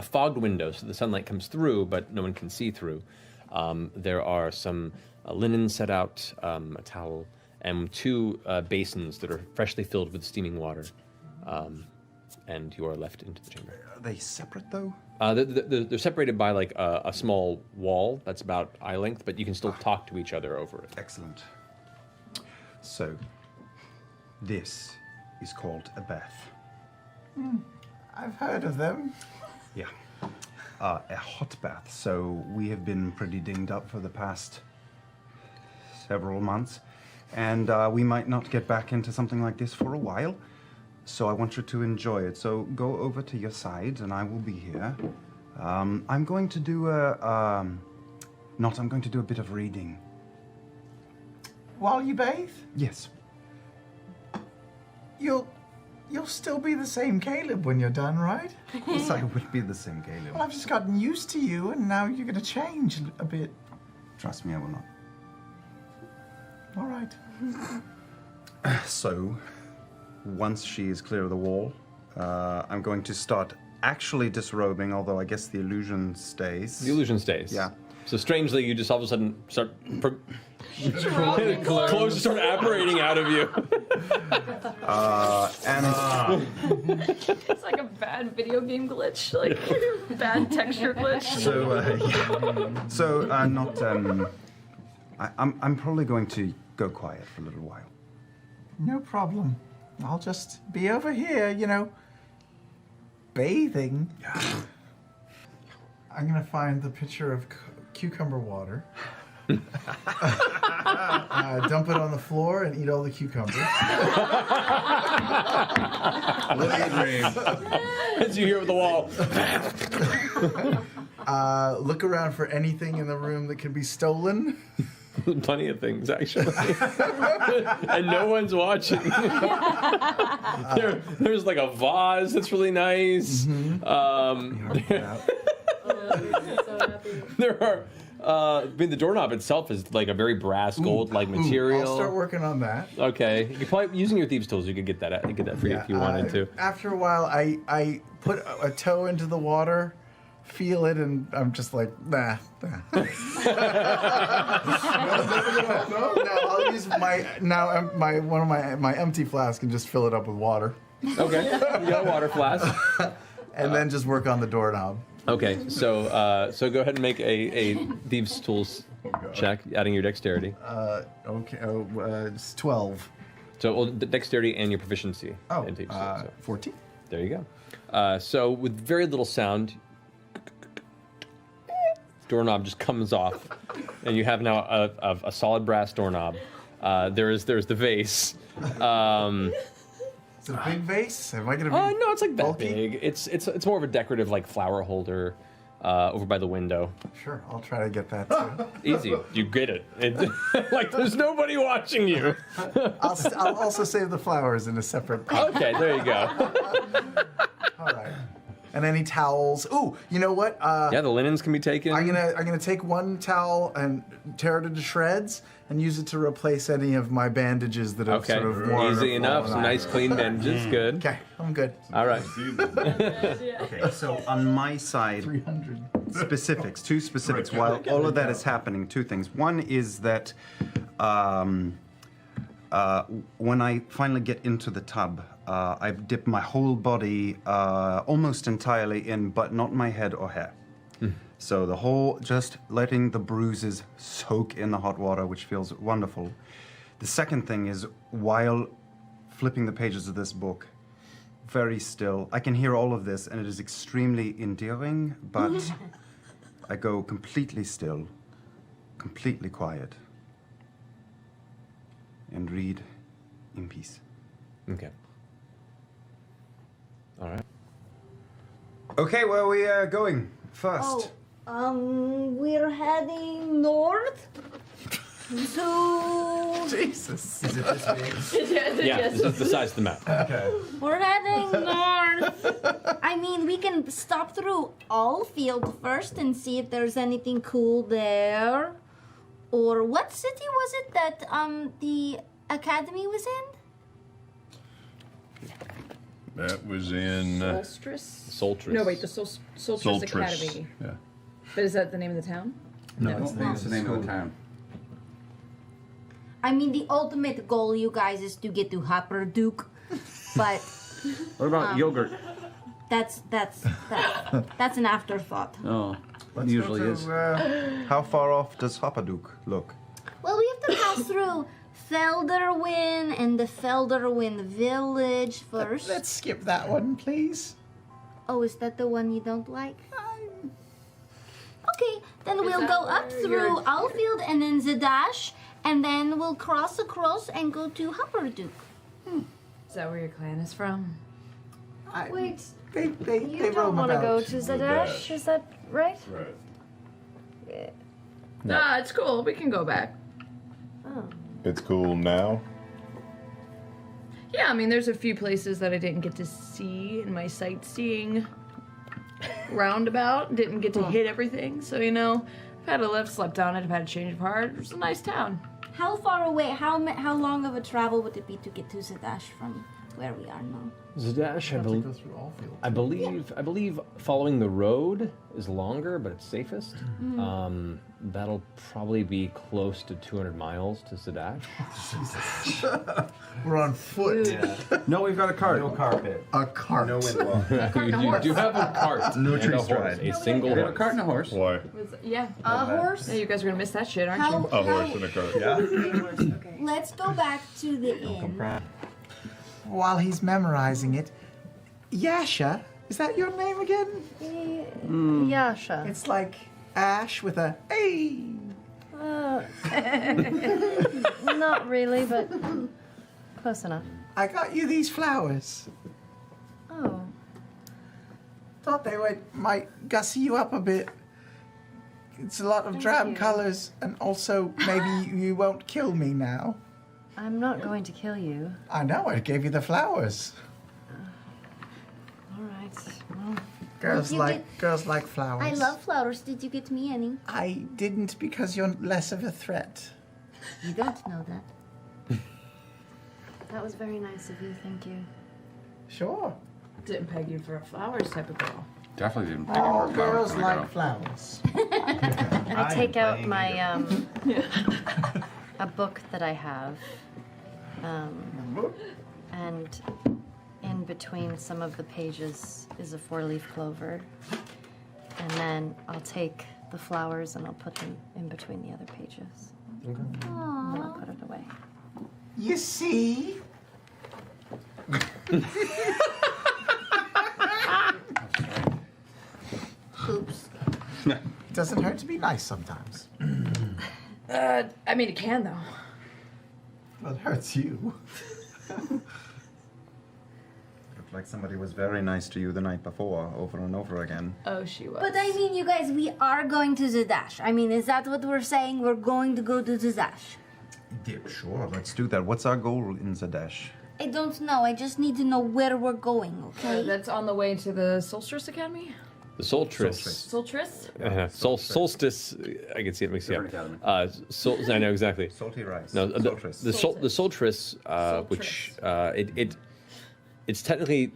fogged window, so the sunlight comes through, but no one can see through. There are some linen set out, a towel, and two basins that are freshly filled with steaming water. And you are left into the chamber. Are they separate, though? They're separated by like a small wall that's about eye length, but you can still talk to each other over it. Excellent. So, this is called a bath. I've heard of them. Yeah. A hot bath. So, we have been pretty dinged up for the past several months, and we might not get back into something like this for a while. So I want you to enjoy it. So go over to your side, and I will be here. I'm going to do I'm going to do a bit of reading. While you bathe, Yes. you'll still be the same Caleb when you're done, right? Of course I will be the same, Caleb. Well, I've just gotten used to you, and now you're going to change a bit. Trust me, I will not. All right. So, once she is clear of the wall, I'm going to start actually disrobing, although I guess the illusion stays. The illusion stays. Yeah. So strangely, you just all of a sudden start. Clothes start apparating out of you. It's like a bad video game glitch, like bad texture glitch. So, I'm probably going to go quiet for a little while. No problem. I'll just be over here, bathing. I'm going to find the pitcher of cucumber water. Dump it on the floor and eat all the cucumbers. As you hear with the wall. Look around for anything in the room that can be stolen. Plenty of things, actually. And no one's watching. There's like a vase that's really nice. There are. The doorknob itself is like a very brass gold-like material. I'll start working on that. Okay, you could probably using your thieves' tools. You could get that free if you wanted to. After a while, I put a toe into the water, feel it, and I'm just like, nah. No, I'll use one of my empty flask and just fill it up with water. Okay, you got a water flask. And then just work on the doorknob. Okay, so go ahead and make a thieves' tools check, adding your dexterity. Okay, it's 12. So the dexterity and your proficiency. Oh, in thieves' tools, so. 14. There you go. So with very little sound, doorknob just comes off, and you have now a solid brass doorknob. There's the vase. Is it a big vase? Am I gonna be? No, it's like that bulky? big. It's more of a decorative like flower holder over by the window. Sure, I'll try to get that too. Easy, you get it. Like there's nobody watching you. I'll also save the flowers in a separate pot. Okay, there you go. All right. And any towels? Ooh, you know what? Yeah, the linens can be taken. I'm gonna take one towel and tear it into shreds and use it to replace any of my bandages that have Okay, sort of worn. easy enough. Some nice clean bandages, good. Okay, I'm good. All right. Okay, so on my side, 300 specifics, two specifics. While all of that is happening, two things. One is that when I finally get into the tub, I've dipped my whole body almost entirely in, but not my head or hair. So the whole, just letting the bruises soak in the hot water, which feels wonderful. The second thing is, while flipping the pages of this book, very still, I can hear all of this, and it is extremely endearing, but I go completely still, completely quiet, and read in peace. Okay. All right. Okay, where are we going first? We're heading north to. Jesus. Is it this big? Yeah, this is the size of the map. Okay. We're heading north. I mean, we can stop through Allfield first and see if there's anything cool there. Or what city was it that the academy was in? That was in Solstice? Soltris. No, wait, the Solstice Academy. Yeah. But is that the name of the town? I don't think it's the name of the town. I mean, the ultimate goal, you guys, is to get to Hopper Duke, but What about yogurt? that's an afterthought. Oh, Let's usually go to, is. How far off does Hoppadook look? Well, we have to pass through Felderwin and the Felderwin village first. Let's skip that one, please. Oh, is that the one you don't like? Okay, then we'll go up through Alfield and then Zadash, and then we'll cross across and go to Hopperduke. Is that where your clan is from? Wait, They you don't roam want to about. go to Zadash, is that right? Right. No. Ah, it's cool. We can go back. Oh. It's cool now. Yeah, I mean, there's a few places that I didn't get to see in my sightseeing roundabout. Didn't get to hit everything, so I've had a lift, slept on it, I've had a change of heart. It's a nice town. How far away? How long of a travel would it be to get to Zadash from where we are now? Zadash, Have to go through Allfield. I believe following the road is longer, but it's safest. That'll probably be close to 200 miles to Zadash. We're on foot. No, we've got a cart. No carpet. A cart. No windwall. You do have a cart. No and tree a horse, stride. a single We have a horse. cart and a horse. Why? Yeah. A horse? Yeah, you guys are gonna miss that shit, aren't How, you? A horse and a cart. Yeah. Okay. Let's go back to the inn. While he's memorizing it, Yasha, is that your name again? Yasha. It's like Ash with a hey. Not really, but close enough. I got you these flowers. Oh. Thought they might gussy you up a bit. It's a lot of drab you. colors, and also maybe you won't kill me now. I'm not going to kill you. I know, I gave you the flowers. All right. Well, Girls you like flowers. I love flowers. Did you get me any? I didn't because you're less of a threat. You don't know that. that was very nice of you. Thank you. Sure. Didn't peg you for a flowers type of girl. Definitely didn't pick All up our flowers. girls for the like girl. flowers. And I take out my a book that I have, and in between some of the pages is a 4-leaf clover, and then I'll take the flowers and I'll put them in between the other pages. And then I'll put it away. You see? Oops. Doesn't hurt to be nice sometimes. I mean, it can though. Well, it hurts you. Looked like somebody was very nice to you the night before, over and over again. Oh, she was. But I mean, you guys, we are going to Zadash. I mean, is that what we're saying? We're going to go to Zadash. Yeah, sure, let's do that. What's our goal in Zadash? I don't know. I just need to know where we're going, okay? That's on the way to the Solstice Academy. The Soltris. Solstice. Solstice. I can see it mixed up. Different academy. I know exactly. Salty rice. No, Soltris. the Soltris, which it's technically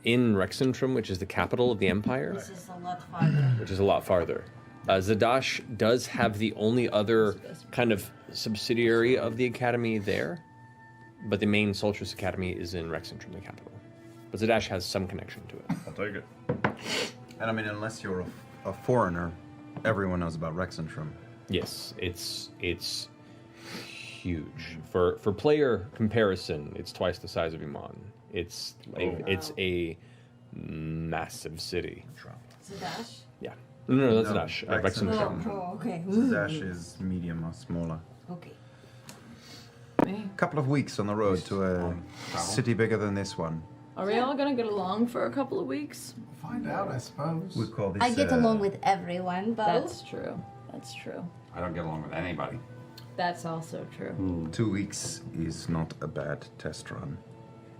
in Rexentrum, which is the capital of the empire, This is a lot farther. which is a lot farther. Zadash does have the only other kind of subsidiary of the academy there. but the main Solstice Academy is in Rexentrum, the capital. But Zadash has some connection to it. I'll take it. And I mean, unless you're a foreigner, everyone knows about Rexentrum. Yes, it's huge. For player comparison, it's twice the size of Iman. It's like it's a massive city. Zadash? Yeah. No, that's not Rexentrum. Rexentrum. Oh, okay. Dash is medium or smaller. Okay. A couple of weeks on the road to a city bigger than this one. Are we all gonna get along for a couple of weeks? Find out, I suppose. We call this. I get along with everyone, Bo. That's true. That's true. I don't get along with anybody. That's also true. 2 weeks is not a bad test run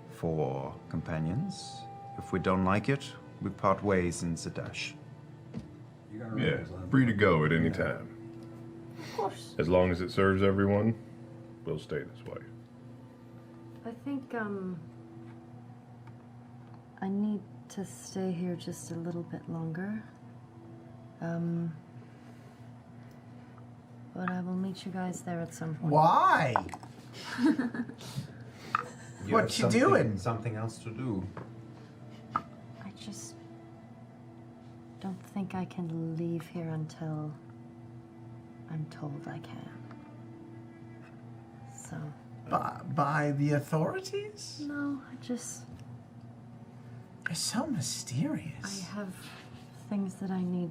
for companions. If we don't like it, we part ways in Zadash. Yeah, free to go at any time. Of course. As long as it serves everyone, we'll stay this way. I think, I need to stay here just a little bit longer. But I will meet you guys there at some point. Why? What you doing? Something else to do. I just don't think I can leave here until I'm told I can. So. By the authorities? No, I just. They're so mysterious. I have things that I need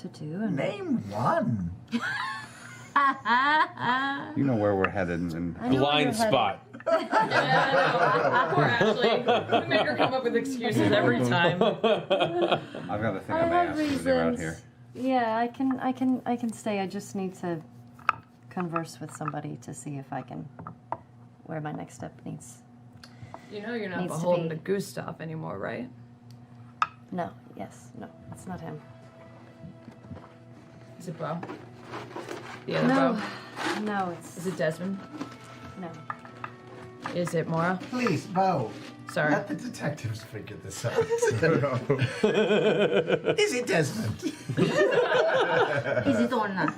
to do. And Name one. You know where we're headed, and Blind spot. Yeah, poor Ashley. We make her come up with excuses every time. I've got a thing I may have ask you to do reasons. out here. Yeah, I can stay. I just need to converse with somebody to see if I can where my next step needs. You know you're not Needs to beholden be. to Gustav anymore, right? No, no, it's not him. Is it Bo? The other No, Bo? no, it's Is it Desmond? no. Is it Mora? Please, Bo. Sorry. Let the detectives figure this out. Is it Desmond? Is it Orna?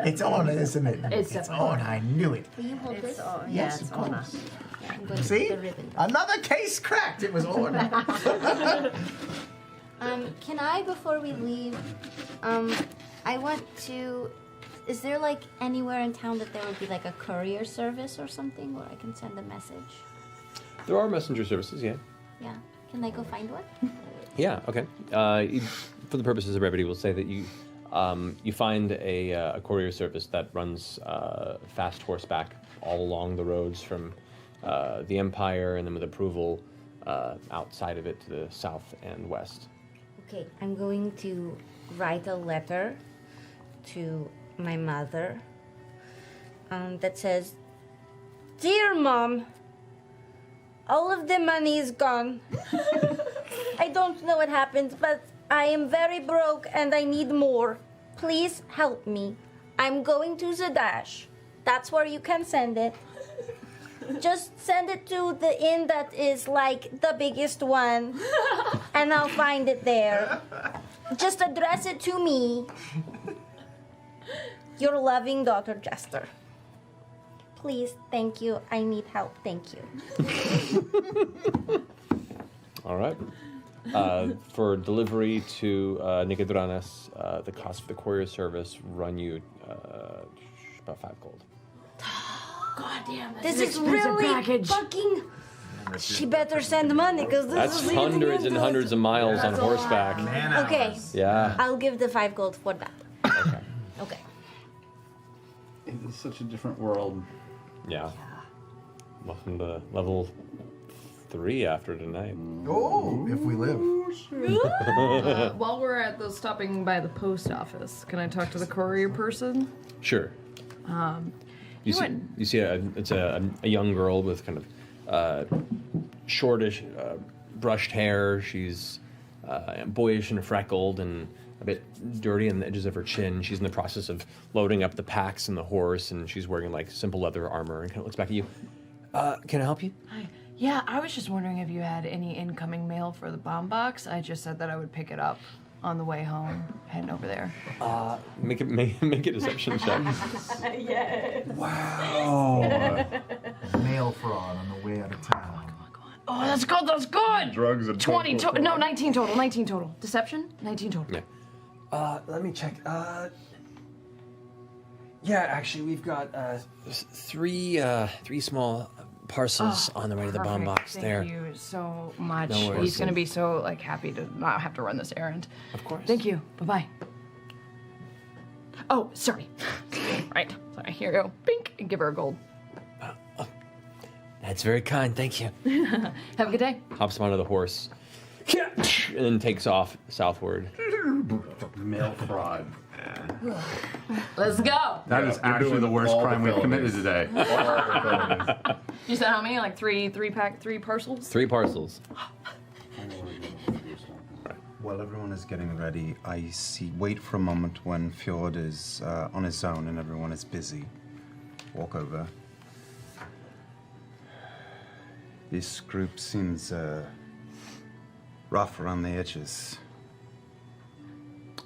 It's on, isn't it? It's definitely on. I knew it. Will you hold this? Yeah, Yes, it's of Anna. course. I'm going to See? put the ribbon. Another case cracked. It was on. Can I, before we leave, I want to. Is there like anywhere in town that there would be like a courier service or something where I can send a message? There are messenger services, yeah. Yeah. Can I go find one? Yeah, okay. For the purposes of brevity, we'll say that you find a courier service that runs fast horseback all along the roads from the Empire, and then with approval outside of it to the south and west. Okay, I'm going to write a letter to my mother that says, "Dear Mom, all of the money is gone. I don't know what happened, but I am very broke and I need more. Please help me. I'm going to Zadash. That's where you can send it. Just send it to the inn that is like the biggest one, and I'll find it there. Just address it to me. Your loving daughter, Jester. Please, thank you. I need help. Thank you." All right. For delivery to Nicodranas, the cost of the courier service run you about 5 gold. God damn, This is really fucking. She better send money because this That's is leading hundreds and into- hundreds of miles on That's a lot. horseback. Man Okay, hours. Yeah. I'll give the 5 gold for that. Okay. Okay. It is such a different world. Yeah. Welcome to level 3 after tonight. Oh, if we live. While we're at the stopping by the post office, can I talk to the courier person? Sure. You see, went- you see it's a young girl with kind of shortish, brushed hair. She's boyish and freckled and a bit dirty on the edges of her chin. She's in the process of loading up the packs and the horse, and she's wearing like simple leather armor and kind of looks back at you. Can I help you? Hi. Yeah, I was just wondering if you had any incoming mail for the bomb box. I just said that I would pick it up on the way home, heading over there. Make a deception check. Yes. Wow. Mail fraud on the way out of town. Oh, that's good. That's good. Drugs and 20 total. No, 19 total. 19 total. Deception. 19 total. Yeah. Let me check. Yeah, actually, we've got three small parcels on the way to the bomb box. Thank there. you so much. No worries. He's gonna be so happy to not have to run this errand. Of course. Thank you. Bye bye. Oh, sorry. Right. Sorry. Here you go. Bink. And give her a gold. That's very kind. Thank you. Have a good day. Hops onto the horse, and then takes off southward. Mail fraud. Let's go. That is you're actually doing the worst all the crime we've committed felonies. today. You said how many? Like three parcels? 3 parcels. While everyone is getting ready, I wait for a moment when Fjord is on his own and everyone is busy. Walk over. This group seems rough around the edges.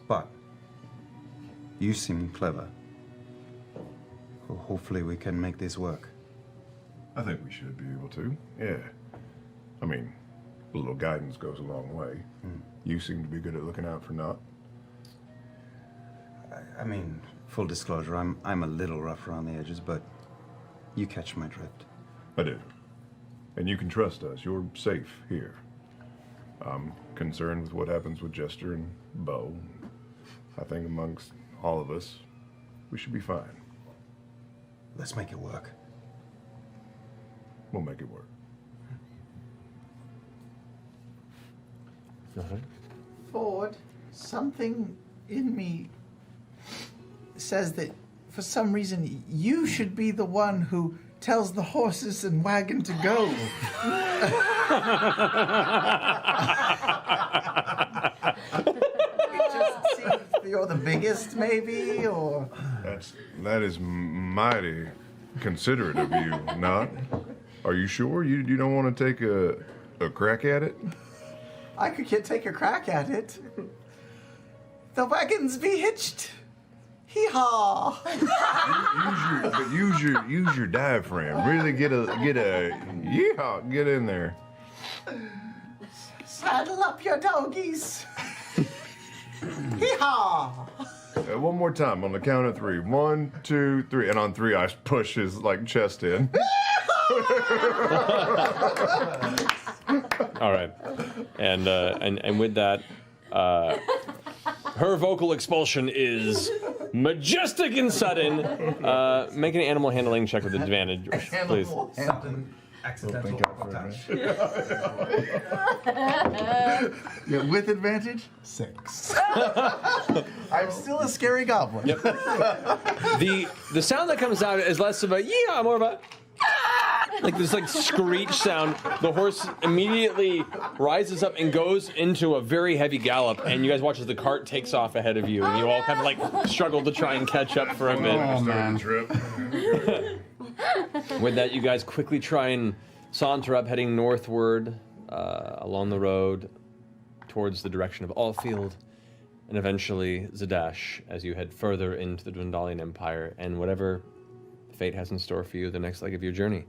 But you seem clever. Well, hopefully we can make this work. I think we should be able to. Yeah. I mean, a little guidance goes a long way. You seem to be good at looking out for Not. I mean, full disclosure, I'm a little rough around the edges, but you catch my drift. I do. And you can trust us. You're safe here. I'm concerned with what happens with Jester and Bo. I think amongst all of us, we should be fine. Let's make it work. We'll make it work. Ford, something in me says that for some reason you should be the one who tells the horses and wagon to go. It just seems you're the biggest, maybe, or... That is mighty considerate of you, Not. Are you sure? You don't want to take a crack at it? I could take a crack at it. The wagons be hitched. Hee-haw! Use your diaphragm. Really get a yeehaw. Get in there. Saddle up your doggies. Hee-haw! One more time on the count of 3. 1, 2, 3, and on 3 I push his chest in. All right, and with that, her vocal expulsion is majestic and sudden. Make an animal handling check with advantage, please. Sudden accidental touch. Yeah, with advantage? 6. I'm still a scary goblin. Yep. The sound that comes out is less of a yeah, more of a this screech sound. The horse immediately rises up and goes into a very heavy gallop, and you guys watch as the cart takes off ahead of you, and you all kind of struggle to try and catch up for a minute. Oh, man. Trip. With that, you guys quickly try and saunter up, heading northward along the road towards the direction of Allfield, and eventually Zadash as you head further into the Dwendalian Empire and whatever fate has in store for you the next leg of your journey.